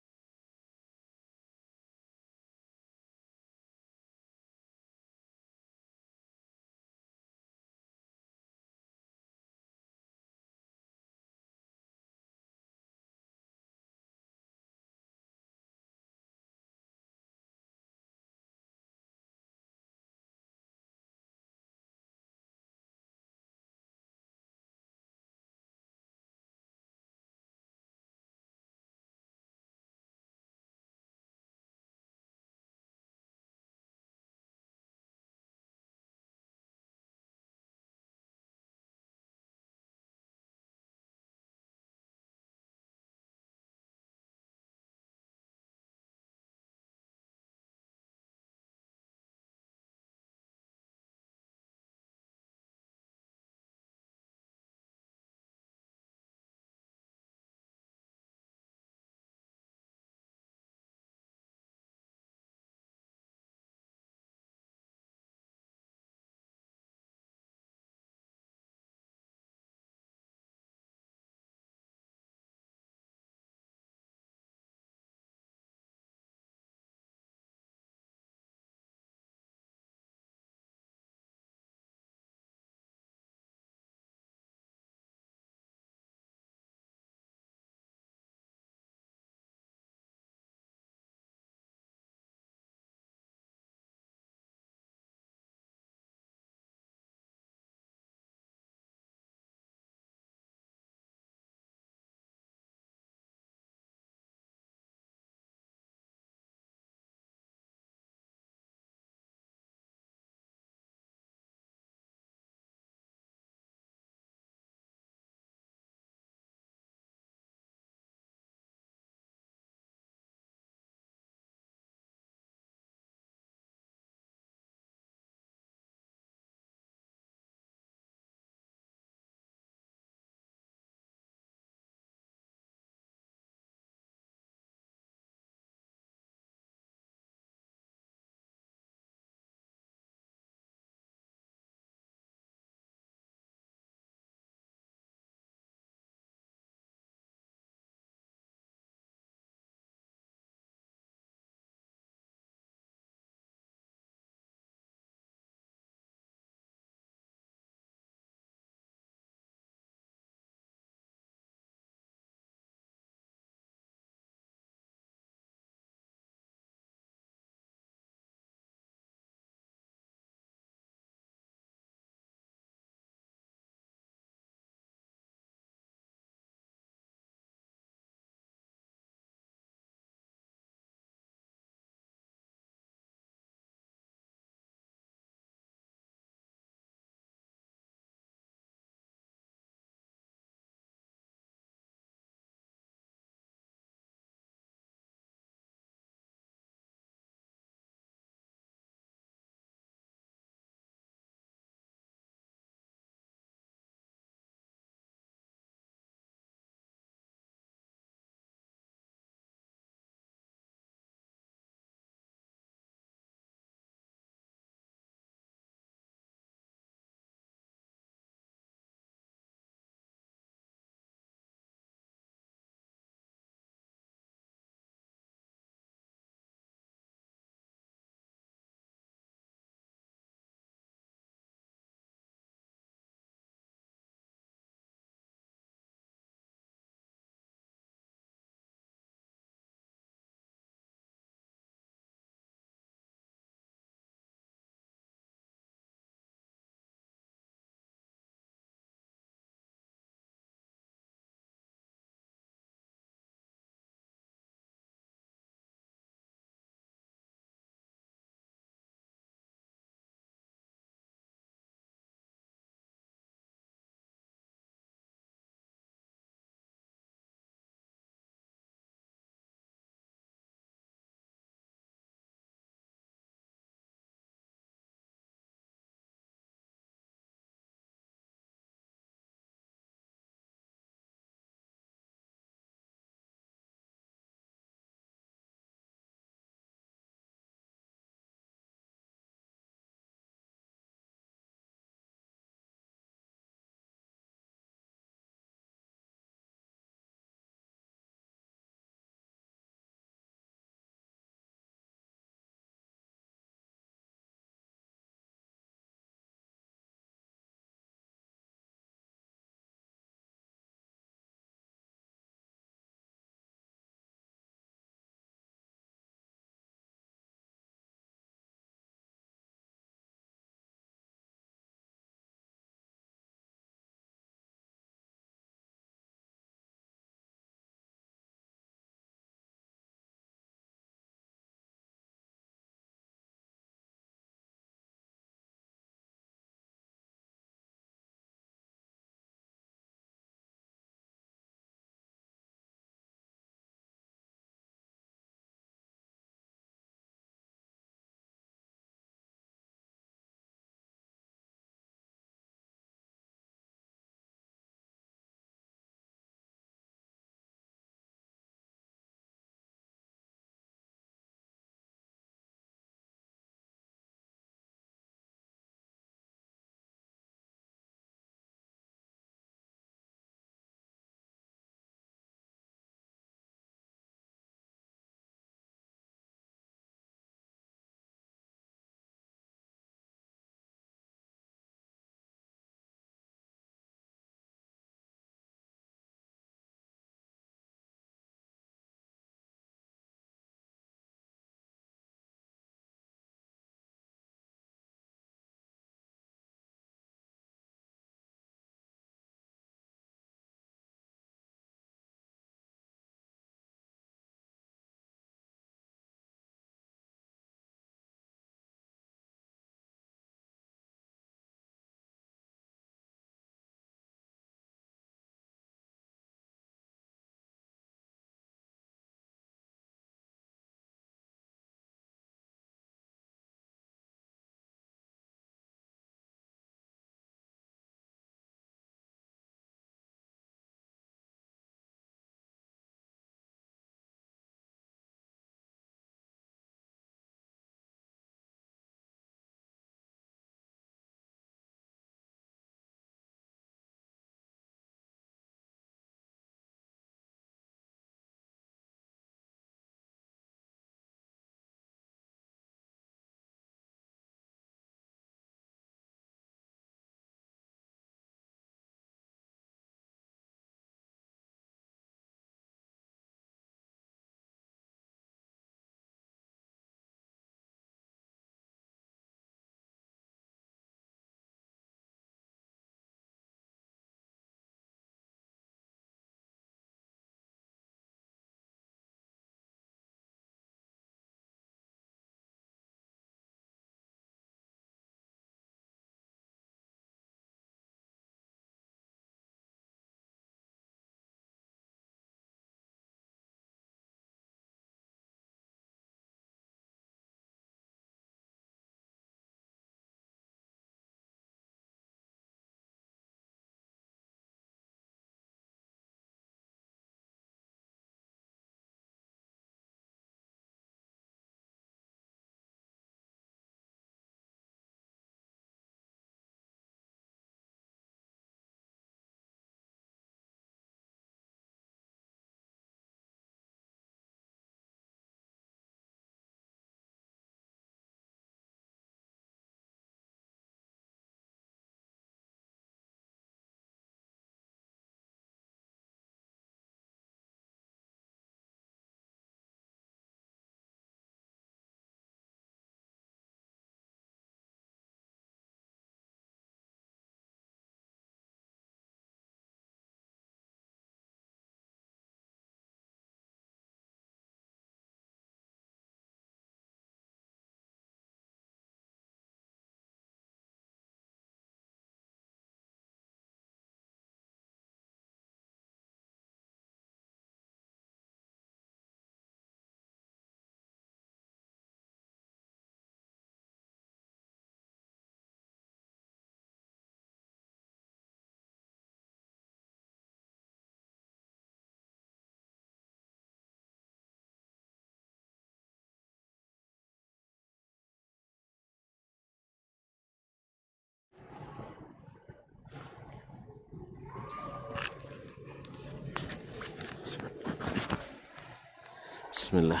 Bismillah.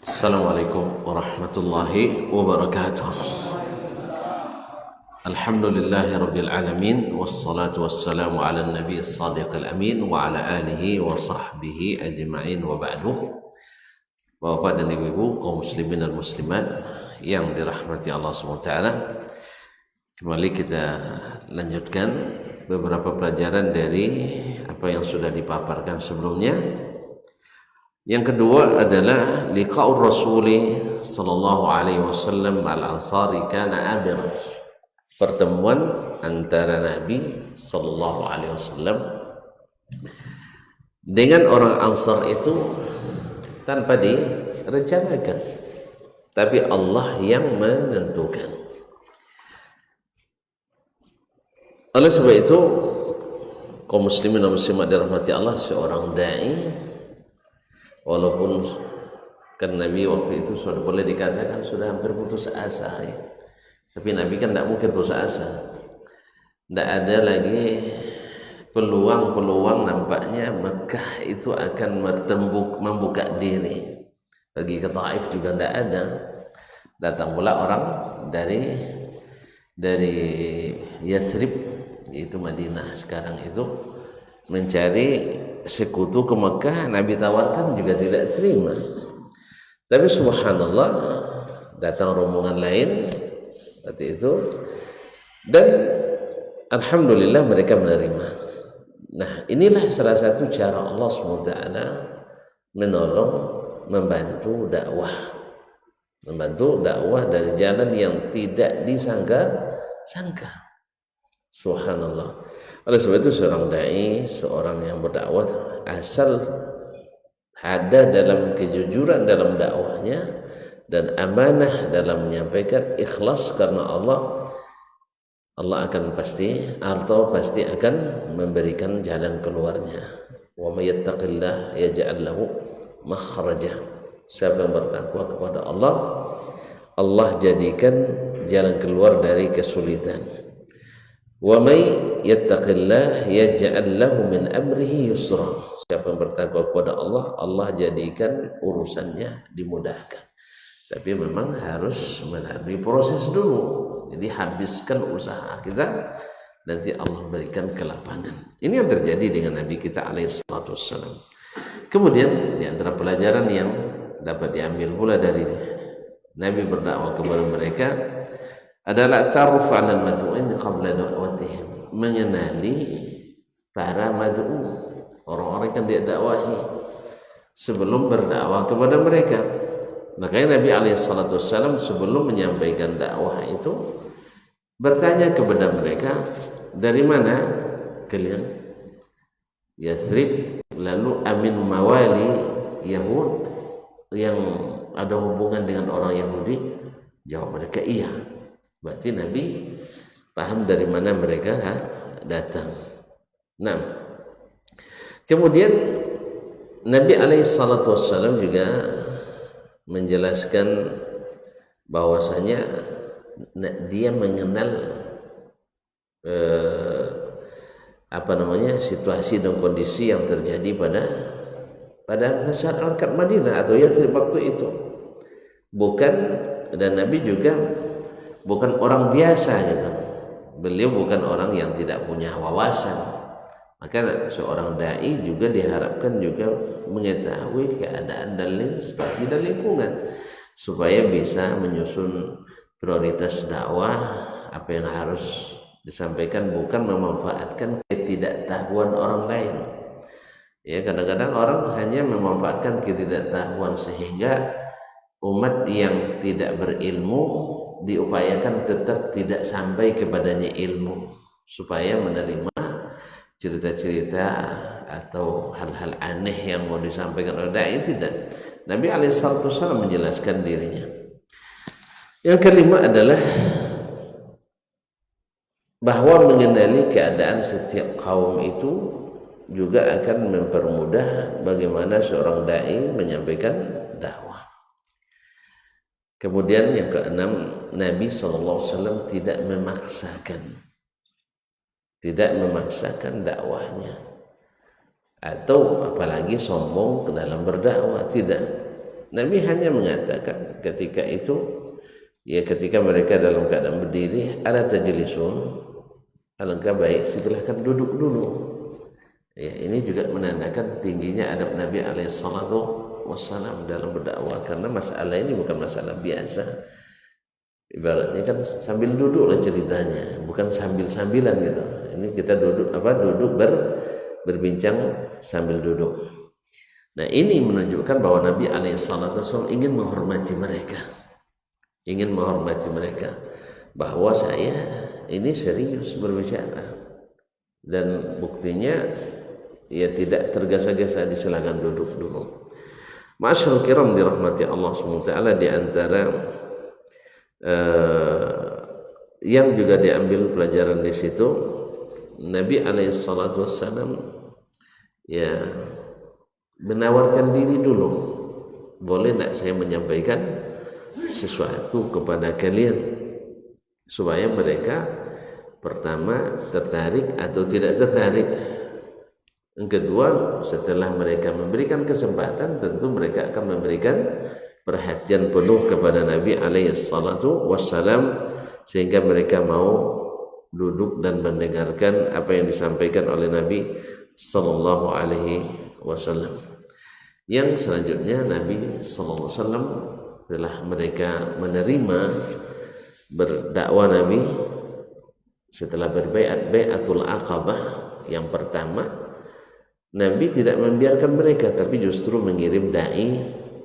Assalamualaikum warahmatullahi wabarakatuh. Alhamdulillahi rabbil alamin, wassalatu wassalamu ala nabi as-sadiqil amin wa ala alihi wa sahbihi ajma'in wa ba'du. Bapak dan ibu-ibu kaum muslimin dan muslimat yang dirahmati Allah SWT, kembali kita lanjutkan beberapa pelajaran dari apa yang sudah dipaparkan sebelumnya. Yang kedua adalah liqa'ur rasuli sallallahu alaihi wasallam al-ansari kana abir, pertemuan antara Nabi sallallahu alaihi wasallam dengan orang Ansar itu tanpa direncanakan, tapi Allah yang menentukan. Oleh sebab itu kaum muslimin dan muslimat dirahmati Allah, seorang dai, walaupun kan Nabi waktu itu sudah boleh dikatakan sudah hampir putus asa ya. Tapi Nabi kan tidak mungkin putus asa. Tidak ada lagi peluang-peluang, nampaknya Mekah itu akan membuka diri. Pergi ke Taif juga tidak ada. Datang pula orang dari Yathrib, yaitu Madinah sekarang itu, mencari sekutu ke Mekah. Nabi tawarkan juga tidak terima. Tapi subhanallah, datang rombongan lain seperti itu, dan alhamdulillah mereka menerima. Nah, inilah salah satu cara Allah SWT menolong, membantu dakwah dari jalan yang tidak disangka-sangka. Subhanallah. Oleh sebab itu seorang dai, seorang yang berdakwah, asal ada dalam kejujuran dalam dakwahnya dan amanah dalam menyampaikan, ikhlas karena Allah akan pasti akan memberikan jalan keluarnya. Wa may yattaqillah yaj'al lahu makhraja. Siapa yang bertakwa kepada Allah, Allah jadikan jalan keluar dari kesulitan. Wa may yattaqillah yaj'al lahu min amrihi yusra. Siapa yang bertakwa kepada Allah, Allah jadikan urusannya dimudahkan. Tapi memang harus melalui proses dulu. Jadi habiskan usaha kita, nanti Allah berikan kelapangan. Ini yang terjadi dengan Nabi kita alaihissalam. Kemudian di antara pelajaran yang dapat diambil pula dari Nabi berdakwah kepada mereka adalah ta'aruf 'alal mad'uin qabla da'watihim, mengenali para mad'u, orang-orang yang dia dakwahi sebelum berdakwah kepada mereka. Makanya Nabi alaihissalam sebelum menyampaikan dakwah itu bertanya kepada mereka, dari mana kalian? Yathrib, lalu amin mawali Yahud, yang ada hubungan dengan orang Yahudi? Jawab mereka iya. Berarti Nabi paham dari mana mereka datang. Nah, kemudian Nabi alaihissalam juga menjelaskan bahwasanya dia mengenal situasi dan kondisi yang terjadi pada masyarakat Madinah atau Yathrib waktu itu. Dan Nabi juga bukan orang biasa gitu. Beliau bukan orang yang tidak punya wawasan. Maka seorang dai juga diharapkan juga mengetahui keadaan dan situasi dan lingkungan supaya bisa menyusun prioritas dakwah, apa yang harus disampaikan, bukan memanfaatkan ketidaktahuan orang lain. Ya, kadang-kadang orang hanya memanfaatkan ketidaktahuan sehingga umat yang tidak berilmu diupayakan tetap tidak sampai kepadanya ilmu supaya menerima cerita-cerita atau hal-hal aneh yang mau disampaikan oleh dai. Tidak. Nabi alaihissalam menjelaskan dirinya. Yang kelima adalah bahwa mengenali keadaan setiap kaum itu juga akan mempermudah bagaimana seorang dai menyampaikan dakwah. Kemudian yang keenam, Nabi SAW tidak memaksakan dakwahnya, atau apalagi sombong ke dalam berdakwah. Tidak, Nabi hanya mengatakan ketika itu, ya ketika mereka dalam keadaan berdiri, ala tajlisun, alangkah baik silahkan duduk dulu. Ya, ini juga menandakan tingginya adab Nabi SAW dalam berdakwah, karena masalah ini bukan masalah biasa. Ibaratnya kan sambil duduk lah ceritanya, bukan sambil-sambilan gitu. Ini kita duduk berbincang sambil duduk. Nah, ini menunjukkan bahwa Nabi SAW ingin menghormati mereka, bahwa saya ini serius berbicara, dan buktinya ya tidak tergesa-gesa, silakan duduk dulu. Ma'asyiral kiram dirahmati Allah SWT, di antara yang juga diambil pelajaran di situ, Nabi SAW ya menawarkan diri dulu. Boleh tidak saya menyampaikan sesuatu kepada kalian, supaya mereka pertama tertarik atau tidak tertarik. Yang kedua, setelah mereka memberikan kesempatan, tentu mereka akan memberikan perhatian penuh kepada Nabi SAW, sehingga mereka mau duduk dan mendengarkan apa yang disampaikan oleh Nabi SAW. Yang selanjutnya, Nabi SAW telah mereka menerima berdakwah Nabi setelah bai'atul Aqabah yang pertama. Nabi tidak membiarkan mereka, tapi justru mengirim dai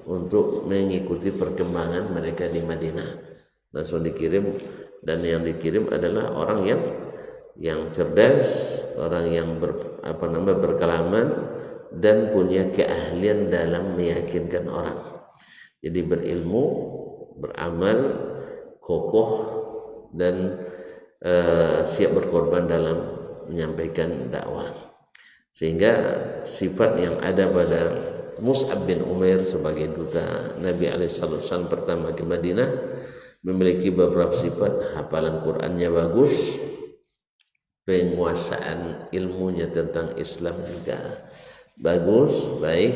untuk mengikuti perkembangan mereka di Madinah. Langsung dikirim, dan yang dikirim adalah orang yang cerdas, orang yang berkelaman dan punya keahlian dalam meyakinkan orang. Jadi berilmu, beramal, kokoh, dan siap berkorban dalam menyampaikan dakwah. Sehingga sifat yang ada pada Mus'ab bin Umair sebagai duta Nabi SAW pertama ke Madinah, memiliki beberapa sifat. Hafalan Qur'annya bagus, penguasaan ilmunya tentang Islam juga bagus, baik,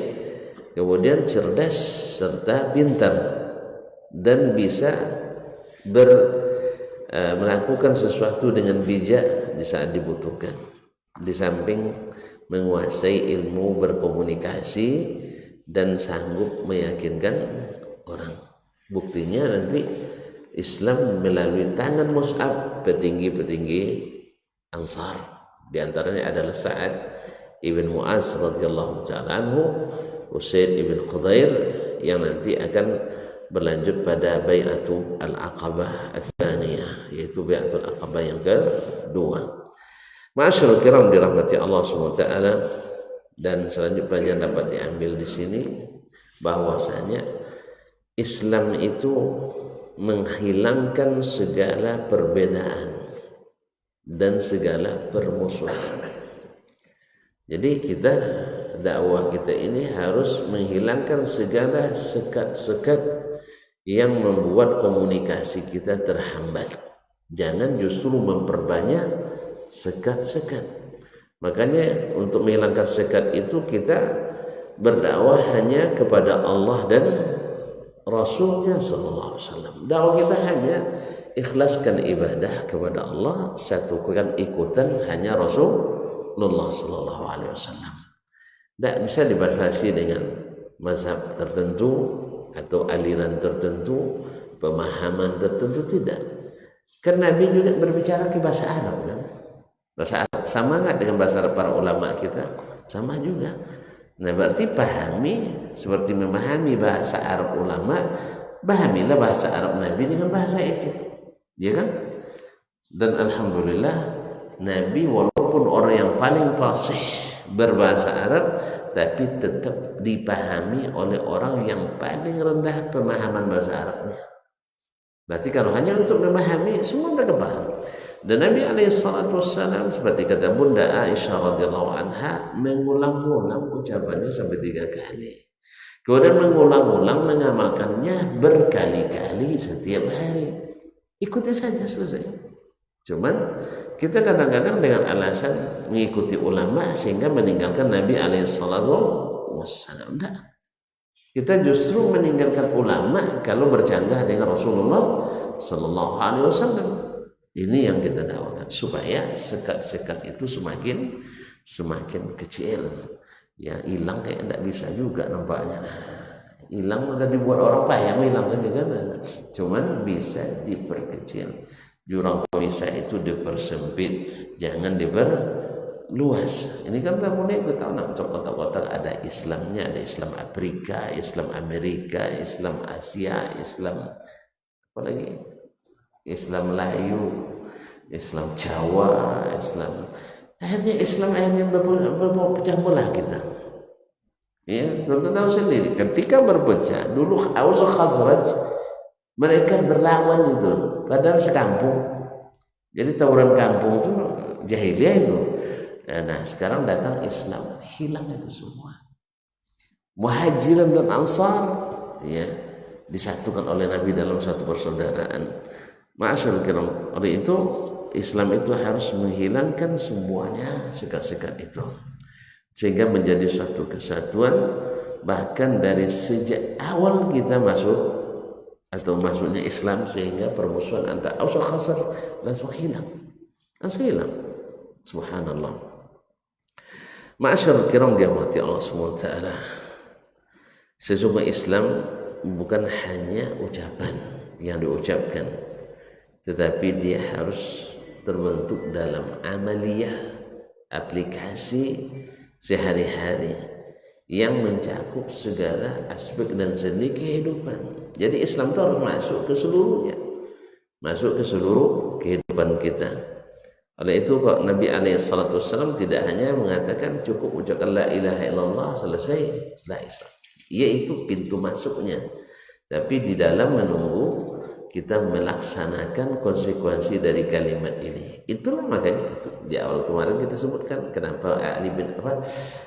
kemudian cerdas serta pintar, dan bisa melakukan sesuatu dengan bijak di saat dibutuhkan. Di samping menguasai ilmu berkomunikasi dan sanggup meyakinkan orang. Buktinya nanti Islam melalui tangan Mus'ab petinggi-petinggi Ansar. Di antaranya adalah Sa'ad ibn Mu'az radhiyallahu ta'ala anhu, Usaid ibn Khudair, yang nanti akan berlanjut pada bai'atul Aqabah ats-tsaniyah, yaitu bai'atul Aqabah yang kedua. Ma'asyiral kiram dirahmati Allah SWT. Dan selanjutnya dapat diambil di sini bahwasanya Islam itu menghilangkan segala perbedaan dan segala permusuhan. Jadi kita, dakwah kita ini harus menghilangkan segala sekat-sekat yang membuat komunikasi kita terhambat. Jangan justru memperbanyak sekat-sekat. Makanya untuk menghilangkan sekat itu kita berdakwah hanya kepada Allah dan Rasulnya sallallahu alaihi wasallam. Dakwah kita hanya ikhlaskan ibadah kepada Allah, satukan ikutan hanya Rasulullah sallallahu alaihi wasallam. Tidak bisa dibatasi dengan mazhab tertentu atau aliran tertentu, pemahaman tertentu, tidak. Karena Nabi juga berbicara ke bahasa Arab kan. Bahasa Arab sama nggak dengan bahasa Arab para ulama kita? Sama juga. Nah, berarti pahami seperti memahami bahasa Arab ulama, pahamilah bahasa Arab Nabi dengan bahasa itu, ya kan? Dan alhamdulillah Nabi walaupun orang yang paling fasih berbahasa Arab, tapi tetap dipahami oleh orang yang paling rendah pemahaman bahasa Arabnya. Berarti kalau hanya untuk memahami, semua mereka paham. Dan Nabi SAW seperti kata Bunda Aisyah radhiyallahu anha mengulang-ulang ucapannya sampai 3 kali. Kemudian mengulang-ulang mengamalkannya berkali-kali setiap hari. Ikuti saja, selesai. Cuman kita kadang-kadang dengan alasan mengikuti ulama sehingga meninggalkan Nabi SAW. Enggak. Kita justru meninggalkan ulama kalau bercanggah dengan Rasulullah Sallallahu Alaihi Wasallam. Ini yang kita dakwakan supaya sekat-sekat itu semakin kecil. Ya hilang kayak tidak bisa juga nampaknya. Hilang udah dibuat orang payah hilang kan juga. Cuman bisa diperkecil. Jurang pemisah itu dipersempit, jangan diperluas. Ini kan udah mulai kita tahu nak kotak-kotak ada Islamnya, ada Islam Afrika, Islam Amerika, Islam Asia, Islam apa lagi? Islam Melayu, Islam Jawa, Islam akhirnya berpecah belah kita. Ya, tentu tahu sendiri ketika berpecah dulu Aus Khazraj mereka berlawan itu padahal sekampung. Jadi tawuran kampung itu jahiliyah itu. Nah, sekarang datang Islam, hilang itu semua. Muhajirin dan Ansar ya disatukan oleh Nabi dalam satu persaudaraan. Ma'asyarul kiram, oleh itu Islam itu harus menghilangkan semuanya sekat-sekat itu sehingga menjadi satu kesatuan. Bahkan dari sejak awal kita masuk atau masuknya Islam sehingga permusuhan antara Aus dan Khazraj langsung hilang. Subhanallah. Ma'asyarul kiram dirahmati Allah Subhanahu wa taala. Sesungguhnya Islam bukan hanya ucapan yang diucapkan, tetapi dia harus terbentuk dalam amaliyah, aplikasi sehari-hari yang mencakup segala aspek dan sendi kehidupan. Jadi Islam itu harus masuk ke seluruhnya, masuk ke seluruh kehidupan kita. Oleh itu kok Nabi SAW tidak hanya mengatakan cukup ucapkan la ilaha illallah selesai, la Islam. Yaitu pintu masuknya, tapi di dalam menunggu kita melaksanakan konsekuensi dari kalimat ini. Itulah makanya di awal kemarin kita sebutkan kenapa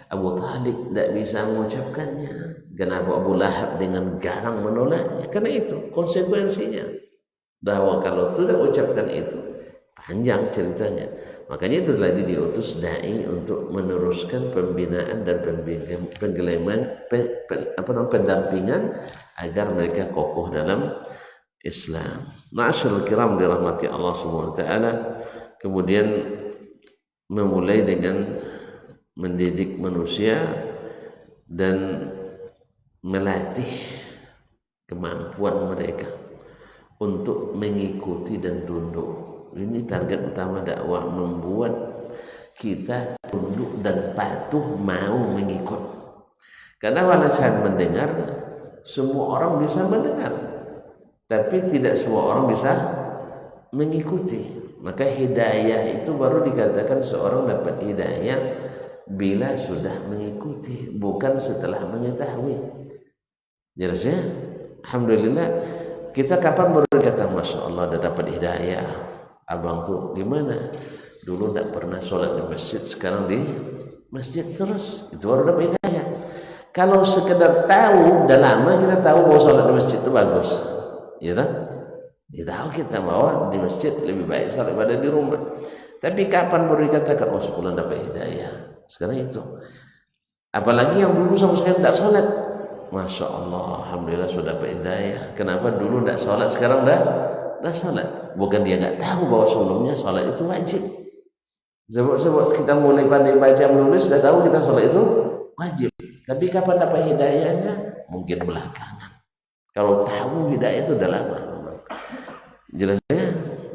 Abu Talib tidak bisa mengucapkannya, kenapa Abu Lahab dengan garang menolaknya. Karena itu konsekuensinya, bahwa kalau sudah ucapkan itu panjang ceritanya. Makanya itu tadi diutus dai untuk meneruskan pembinaan dan pendampingan agar mereka kokoh dalam Islam. Ma'asyarul kiram dirahmati Allah Subhanahu wa taala. Kemudian memulai dengan mendidik manusia dan melatih kemampuan mereka untuk mengikuti dan tunduk. Ini target utama dakwah, membuat kita tunduk dan patuh mau mengikut. Karena walaupun mendengar, semua orang bisa mendengar, tapi tidak semua orang bisa mengikuti. Maka hidayah itu baru dikatakan seorang dapat hidayah bila sudah mengikuti, bukan setelah mengetahui. Jelasnya, alhamdulillah. Kita kapan baru kata masya Allah dah dapat hidayah? Abang tuh gimana? Dulu tidak pernah sholat di masjid, sekarang di masjid terus. Itu baru dapat hidayah. Kalau sekedar tahu, dah lama kita tahu bahwa sholat di masjid itu bagus. Ya tak? Dia tahu kita bahwa di masjid lebih baik salat daripada di rumah. Tapi kapan baru dikatakan oh sebulan dapat hidayah? Sekarang itu. Apalagi yang dulu sama sekali tidak sholat. Masya Allah, alhamdulillah sudah dapat hidayah. Kenapa dulu tidak sholat, sekarang dah sholat? Bukan dia nggak tahu bahwa sebelumnya sholat itu wajib. Sebab kita mulai pandai baca menulis, sudah tahu kita sholat itu wajib. Tapi kapan dapat hidayahnya? Mungkin belakangan. Kalau tahu hidayah itu udah lama. Jelasnya,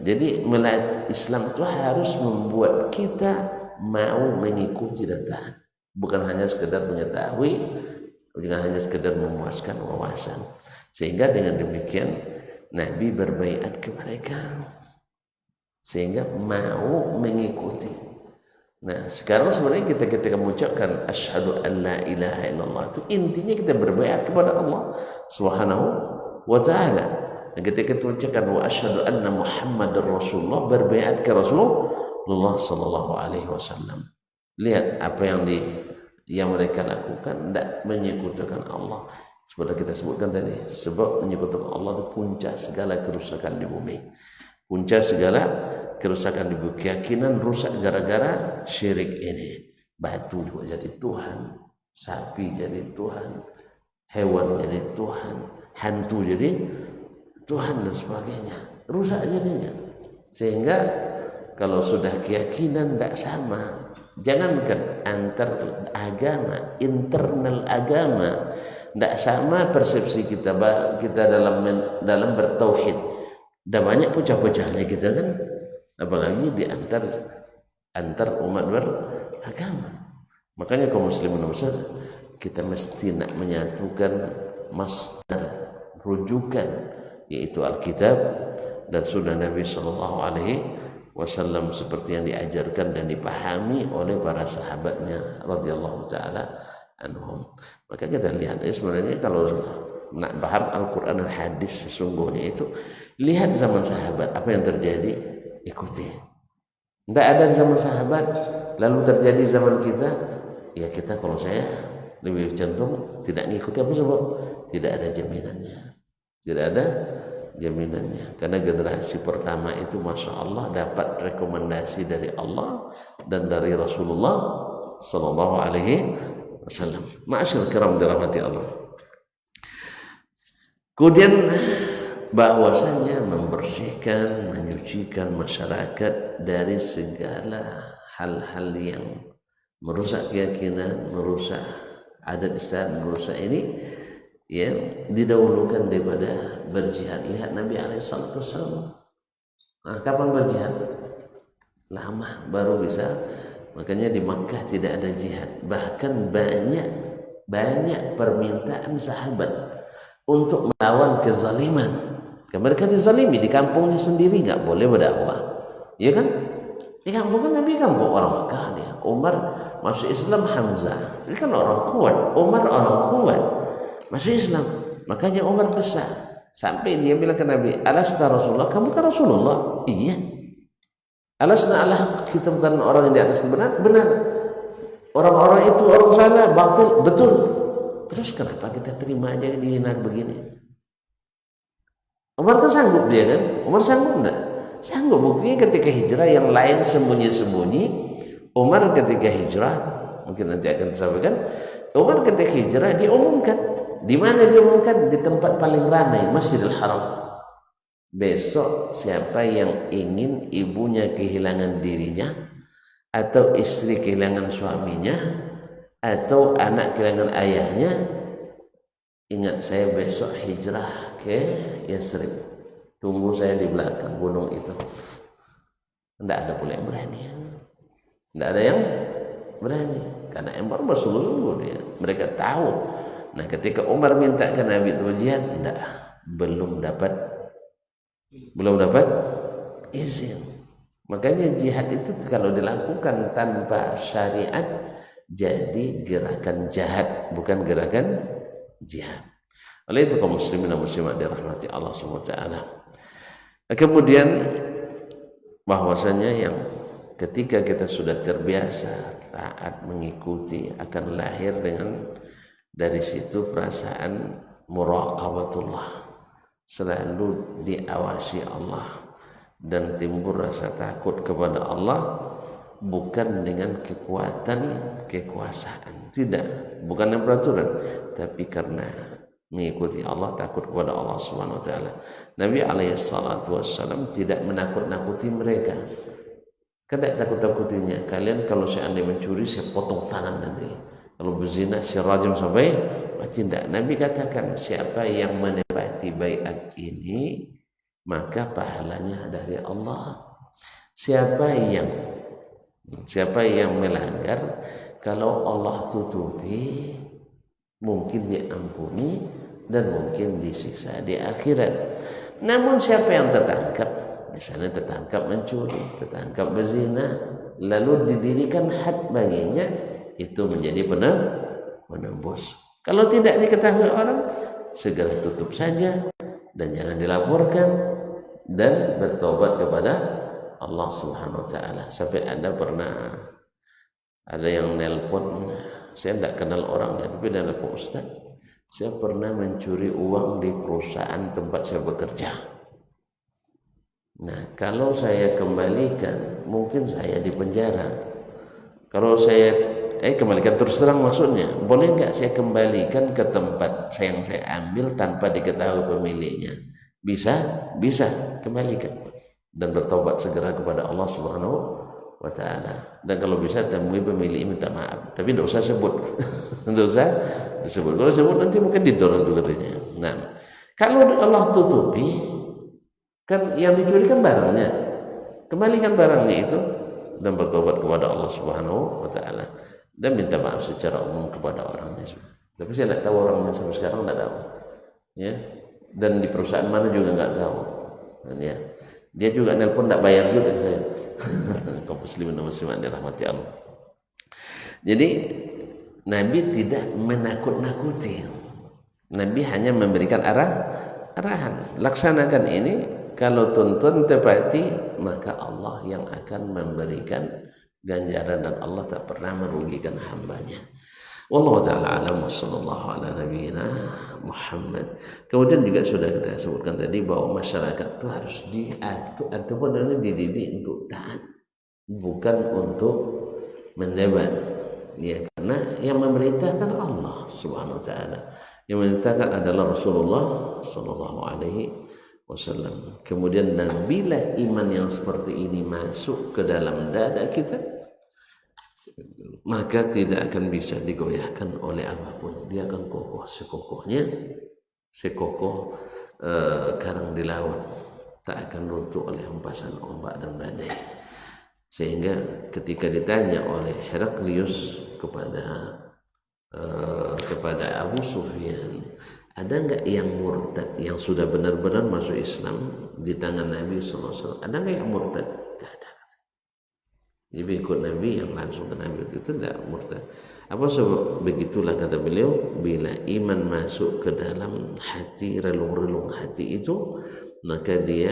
jadi melatih Islam itu harus membuat kita mau mengikuti dan taat, bukan hanya sekedar mengetahui, bukan hanya sekedar memuaskan wawasan. Sehingga dengan demikian Nabi berbaiat ke mereka sehingga mau mengikuti. Nah sekarang sebenarnya kita ketika mengucapkan asyhadu an la ilaha illallah itu intinya kita berbaiat kepada Allah Subhanahu wa ta'ala. Dan ketika kita ucapkan wa asyhadu anna Muhammadar Rasulullah, berbaiat ke Rasulullah sallallahu alaihi wasallam. Lihat apa yang mereka lakukan, tidak menyekutukan Allah. Seperti kita sebutkan tadi, sebab menyekutukan Allah itu puncak segala kerusakan di bumi. Puncak segala kerusakan di bumi. Keyakinan rusak gara-gara syirik ini. Batu juga jadi Tuhan, sapi jadi Tuhan, hewan jadi Tuhan, hantu jadi Tuhan dan sebagainya. Rusak jadinya. Sehingga kalau sudah keyakinan tidak sama, jangankan antar agama, internal agama tidak sama persepsi kita dalam bertauhid. Dan banyak pecah-pecahnya kita kan, apalagi di antar umat beragama. Makanya kaum muslimin besar, kita mesti nak menyatukan masdar rujukan, yaitu Alkitab dan sunnah Nabi sallallahu alaihi wasallam seperti yang diajarkan dan dipahami oleh para sahabatnya radhiyallahu taala anhum. Maka kita lihat sebenarnya kalau nak paham Al-Quran dan hadis sesungguhnya itu, lihat zaman sahabat apa yang terjadi, ikuti. Tidak ada zaman sahabat lalu terjadi zaman kita, ya kita kalau saya lebih cenderung tidak mengikuti. Apa sebab? Tidak ada jaminannya, tidak ada jaminannya. Karena generasi pertama itu Masya Allah dapat rekomendasi dari Allah dan dari Rasulullah sallallahu alaihi wasallam. Ma'asyil kiram dirahmati Allah. Kemudian bahwasanya membersihkan, menyucikan masyarakat dari segala hal-hal yang merusak keyakinan, merusak adat istiadat, merusak ini, ya, didahulukan daripada berjihad. Lihat Nabi SAW. Nah, kapan berjihad? Lama baru bisa. Makanya di Makkah tidak ada jihad. Bahkan banyak permintaan sahabat untuk melawan kezaliman. Mereka dizalimi di kampungnya sendiri, nggak boleh berdakwah, ya kan? Di kampung kan Nabi kampung orang Makkah dia. Umar masuk Islam, Hamzah ini kan orang kuat, Umar orang kuat masuk Islam. Makanya Umar besar sampai dia bilang ke Nabi, "Alasta Rasulullah, kamu kan Rasulullah?" Iya. "Alasna Allah, kita bukan orang yang di atas kebenaran?" Benar. Orang-orang itu orang salah, batil, betul. Terus kenapa kita terima aja dihina begini? Umar kan sanggup dia kan? Umar sanggup enggak? Sanggup. Buktinya ketika hijrah yang lain sembunyi-sembunyi, Umar ketika hijrah, mungkin nanti akan disampaikan, Umar ketika hijrah diumumkan. Di mana diumumkan? Di tempat paling ramai, Masjidil Haram. Besok siapa yang ingin ibunya kehilangan dirinya, atau istri kehilangan suaminya, atau anak kehilangan ayahnya, ingat saya besok hijrah ke Yasrib, tunggu saya di belakang gunung itu. Tidak ada pula yang berani, tidak ada yang berani, karena Umar bersungguh-sungguh dia. Mereka tahu. Nah ketika Umar minta ke Nabi itu jihad, tidak, belum dapat izin. Makanya jihad itu kalau dilakukan tanpa syariat jadi gerakan jahat, bukan gerakan jihad. Oleh itu kaum muslimin dan muslimat dirahmati Allah SWT. Kemudian bahwasanya yang ketika kita sudah terbiasa taat mengikuti, akan lahir dari situ perasaan muraqabatullah, selalu diawasi Allah, dan timbul rasa takut kepada Allah, bukan dengan kekuasaan, tidak, bukan dengan peraturan, tapi karena mengikuti Allah, takut kepada Allah Subhanahu wa taala. Nabi alaihi salatu wassalam tidak menakut-nakuti mereka. Tidak takut-takutinya, kalian kalau seandainya mencuri saya potong tangan nanti, kalau berzina saya rajam sampai mati. Tidak. Nabi katakan siapa yang menepati baiat ini maka pahalanya dari Allah. Siapa yang melanggar, kalau Allah tutupi, mungkin diampuni dan mungkin disiksa di akhirat. Namun siapa yang tertangkap, misalnya tertangkap mencuri, tertangkap berzina, lalu didirikan had baginya, itu menjadi penembus. Kalau tidak diketahui orang, segera tutup saja dan jangan dilaporkan, dan bertobat kepada Allah Subhanahu wa taala. Sampai Anda pernah ada yang nelpon, saya tidak kenal orangnya, tapi dia nelpon, Ustaz, saya pernah mencuri uang di perusahaan tempat saya bekerja. Nah, kalau saya kembalikan, mungkin saya di penjara. Kalau saya kembalikan terus terang maksudnya, boleh nggak saya kembalikan ke tempat yang saya ambil tanpa diketahui pemiliknya? Bisa kembalikan dan bertobat segera kepada Allah Subhanahu wa taala. Dan kalau bisa temui pemilik, minta maaf, tapi tidak usah sebut. Tidak usah disebut. Kalau sebut nanti mungkin didorong itu katanya. Nah, kalau Allah tutupi, kan yang dicuri kan barangnya, kembalikan barangnya itu dan bertobat kepada Allah Subhanahu wa taala dan minta maaf secara umum kepada orangnya. Tapi saya tidak tahu orangnya sampai sekarang, tidak tahu. Ya. Dan di perusahaan mana juga nggak tahu. Dan ya, dia juga nelpon tidak bayar juga ke saya. Kaum muslimin dan muslimat dirahmati Allah. Jadi Nabi tidak menakut-nakuti. Nabi hanya memberikan arahan. Laksanakan ini, kalau tuntun tepati, maka Allah yang akan memberikan ganjaran dan Allah tak pernah merugikan hambanya. Wallahu ta'ala alam wa sallallahu ala nabiyina Muhammad. Kemudian juga sudah kita sebutkan tadi bahwa masyarakat itu harus diatur ataupun dididik untuk taat, bukan untuk mendebat. Ya, karena yang memerintahkan Allah Subhanahu wa taala, yang memerintahkan adalah Rasulullah sallallahu alaihi wasallam. Kemudian dan bila iman yang seperti ini masuk ke dalam dada kita, maka tidak akan bisa digoyahkan oleh apapun. Dia akan kokoh sekokohnya, sekokoh karang di laut, tak akan runtuh oleh hempasan ombak dan badai. Sehingga ketika ditanya oleh Heraklius kepada Abu Sufyan, ada enggak yang murtad yang sudah benar-benar masuk Islam di tangan Nabi SAW? Ada enggak yang murtad? Enggak ada. Jadi ikut Nabi, yang langsung ke Nabi itu tidak murtad. Apa sebab? Begitulah kata beliau, bila iman masuk ke dalam hati, relung-relung hati itu, maka dia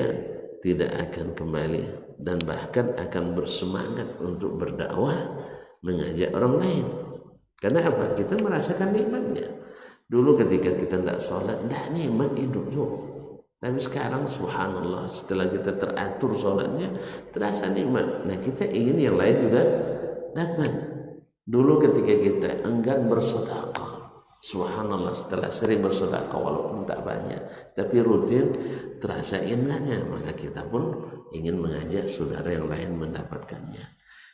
tidak akan kembali dan bahkan akan bersemangat untuk berdakwah, mengajak orang lain. Karena apa? Kita merasakan nikmatnya. Dulu ketika kita tidak sholat, tidak nikmat hidup tuh. Tapi sekarang subhanallah, setelah kita teratur sholatnya, terasa nikmat. Nah, kita ingin yang lain juga dapat. Dulu ketika kita enggan bersedekah, subhanallah, setelah sering bersedekah walaupun tak banyak, tapi rutin, terasa indahnya. Maka kita pun ingin mengajak saudara yang lain mendapatkannya.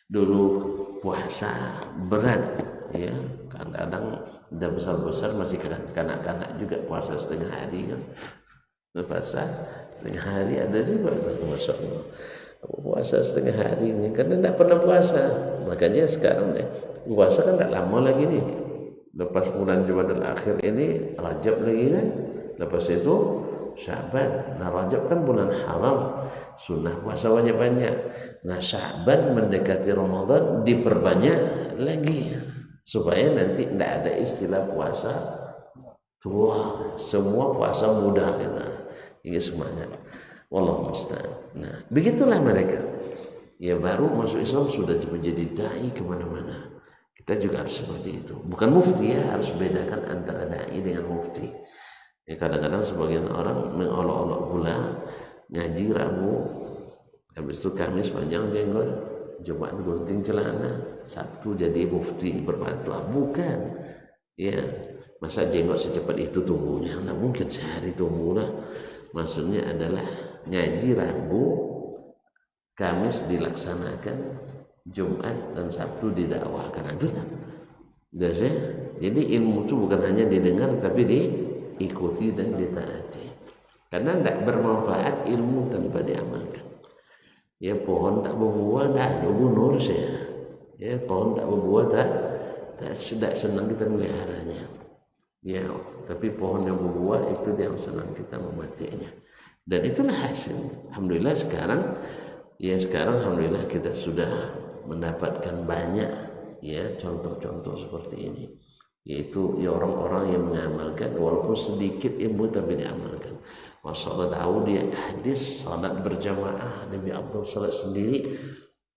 Dulu puasa berat, ya, kadang-kadang udah besar-besar masih kanak-kanak juga puasa setengah hari kan. Puasa setengah hari ada juga tuh, masya Allah, puasa setengah hari ini karena tidak pernah puasa. Makanya sekarang deh puasa kan tidak lama lagi nih, lepas bulan Jumadil Akhir ini Rajab lagi kan, lepas itu Sya'ban. Nah, Rajab kan bulan haram, sunnah puasa banyak-banyak. Nah, Sya'ban mendekati Ramadan diperbanyak lagi supaya nanti tidak ada istilah puasa tua, semua puasa muda kita. Ini semangat. Wallahu musta'an. Nah, begitulah mereka. Ya, baru masuk Islam sudah menjadi dai kemana-mana. Kita juga harus seperti itu. Bukan mufti ya, harus bedakan antara dai dengan mufti. Ya, kadang-kadang sebagian orang mengolok-olok pula ngaji Rabu, habis itu Kamis panjang jenggot, Jumat gunting celana, Sabtu jadi mufti berfatwa. Bukan. Ya, masa jenggot secepat itu tumbuhnya? Nah, mungkin sehari tumbuh lah. Maksudnya adalah ngaji Rabu, Kamis dilaksanakan, Jumat dan Sabtu didakwakan. Itu kan. Jadi ilmu itu bukan hanya didengar tapi diikuti dan ditaati. Karena tidak bermanfaat ilmu tanpa diamalkan. Ya, pohon tak berbuah dah bunuh saya. Ya, pohon tak berbuah tidak senang kita meliharanya. Ya, tapi pohon yang berbuah itu yang senang kita memetiknya. Dan itulah hasil. Alhamdulillah sekarang alhamdulillah kita sudah mendapatkan banyak ya contoh-contoh seperti ini. Yaitu ya orang-orang yang mengamalkan walaupun sedikit ilmu tapi diamalkan. Masya Allah, tahu dia hadis salat berjamaah Nabi Abdul salat sendiri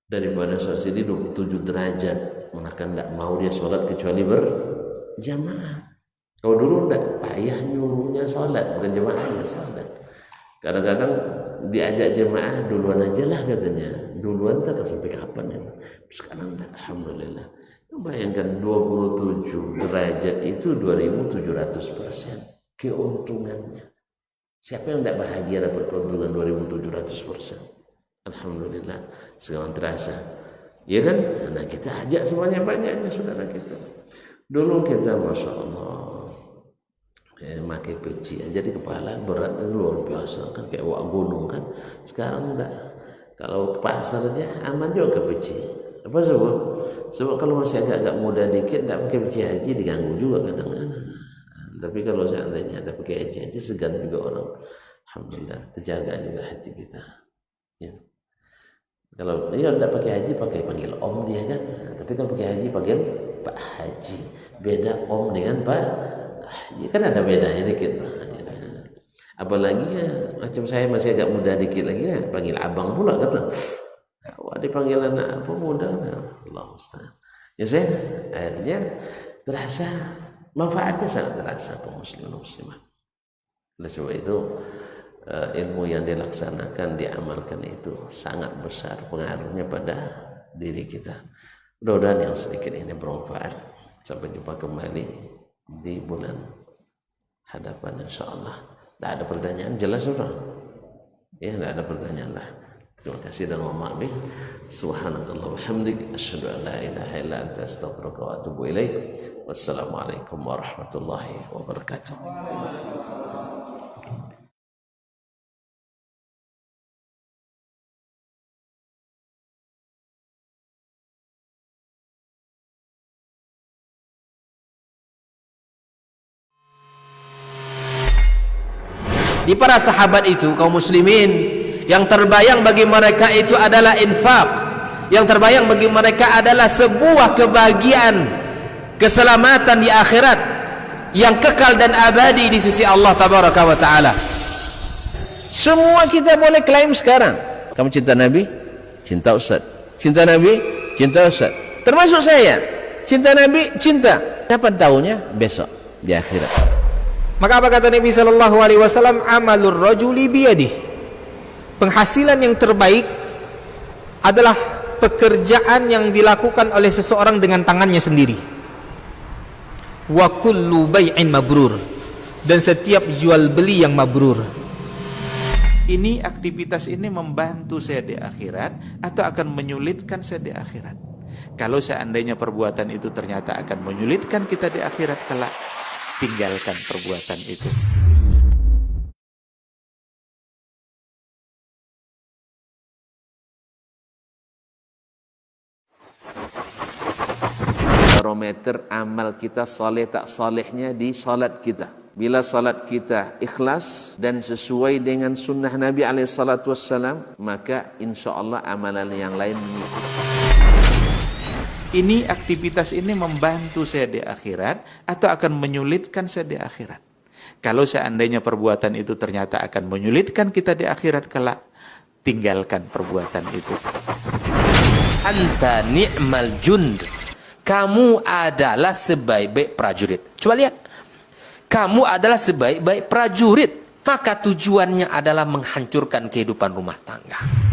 daripada salat sendiri 27 derajat. Maka tidak mau dia salat kecuali berjamaah. Kalau dulu tidak payah nyuruhnya salat, bukan jamaahnya salat. Kadang-kadang diajak jamaah duluan aja lah katanya. Duluan tak sampai kapan itu. Sekarang tidak, alhamdulillah. Bayangkan 27 derajat itu 2700% keuntungannya. Siapa yang tidak bahagia dapat keuntungan 2700%? Alhamdulillah, sekarang terasa. Ya kan? Nah, kita ajak sebanyak-banyaknya saudara kita. Dulu kita Masya Allah pakai peci aja di kepala berat luar biasa kan, kayak wak gunung kan. Sekarang enggak. Kalau ke pasar aja aman juga ke peci. Apa sebab? Sebab kalau masih agak-agak muda dikit tidak pakai peci haji diganggu juga kadang-kadang. Tapi kalau seandainya ada pakai haji segan juga orang, alhamdulillah terjaga juga hati kita. Ya. Kalau dia tidak pakai haji pakai panggil om dia kan. Tapi kalau pakai haji panggil Pak Haji. Beda om dengan Pak Haji, kan ada bedanya dikit. Apalagi ya, macam saya masih agak muda dikit lagi ya, panggil abang pula kan. Wah, dipanggil anak apa muda kan. Allah Ustaz. Ya saya akhirnya terasa manfaatnya sangat terasa kaum muslimin muslimat. Oleh sebab itu ilmu yang dilaksanakan, diamalkan itu sangat besar pengaruhnya pada diri kita. Mudah-mudahan yang sedikit ini bermanfaat. Sampai jumpa kembali di bulan hadapan insyaallah. Tidak ada pertanyaan, jelas sudah? Ya, tidak ada pertanyaan lah. Terima kasih dan mohon maaf. Subhanakallah wa hamdik, asyhadu an la ilaha illa anta, astaghfiruka wa atubu ilaik. Wassalamualaikum warahmatullahi wabarakatuh. Di para sahabat itu, kaum muslimin, yang terbayang bagi mereka itu adalah infak, yang terbayang bagi mereka adalah sebuah kebahagiaan, keselamatan di akhirat yang kekal dan abadi di sisi Allah tabaraka wa taala. Semua kita boleh klaim sekarang. Kamu cinta Nabi? Cinta Ustaz. Cinta Nabi? Cinta Ustaz. Termasuk saya. Cinta Nabi? Cinta. Kapan tahunya? Besok di akhirat. Maka apa kata Nabi sallallahu alaihi wasallam? Amalur rajuli biyadih. Penghasilan yang terbaik adalah pekerjaan yang dilakukan oleh seseorang dengan tangannya sendiri. Wa kullu bai'in mabrur. Dan setiap jual beli yang mabrur. Ini aktivitas ini membantu saya di akhirat atau akan menyulitkan saya di akhirat? Kalau seandainya perbuatan itu ternyata akan menyulitkan kita di akhirat kelak, tinggalkan perbuatan itu. Barometer amal kita saleh tak salehnya di salat kita. Bila salat kita ikhlas dan sesuai dengan sunnah Nabi SAW, maka insya Allah amalan yang lain mengikuti. Ini aktivitas ini membantu saya di akhirat atau akan menyulitkan saya di akhirat? Kalau seandainya perbuatan itu ternyata akan menyulitkan kita di akhirat kelak, tinggalkan perbuatan itu. Anta ni'mal jund. Kamu adalah sebaik-baik prajurit. Coba lihat. Kamu adalah sebaik-baik prajurit. Maka tujuannya adalah menghancurkan kehidupan rumah tangga.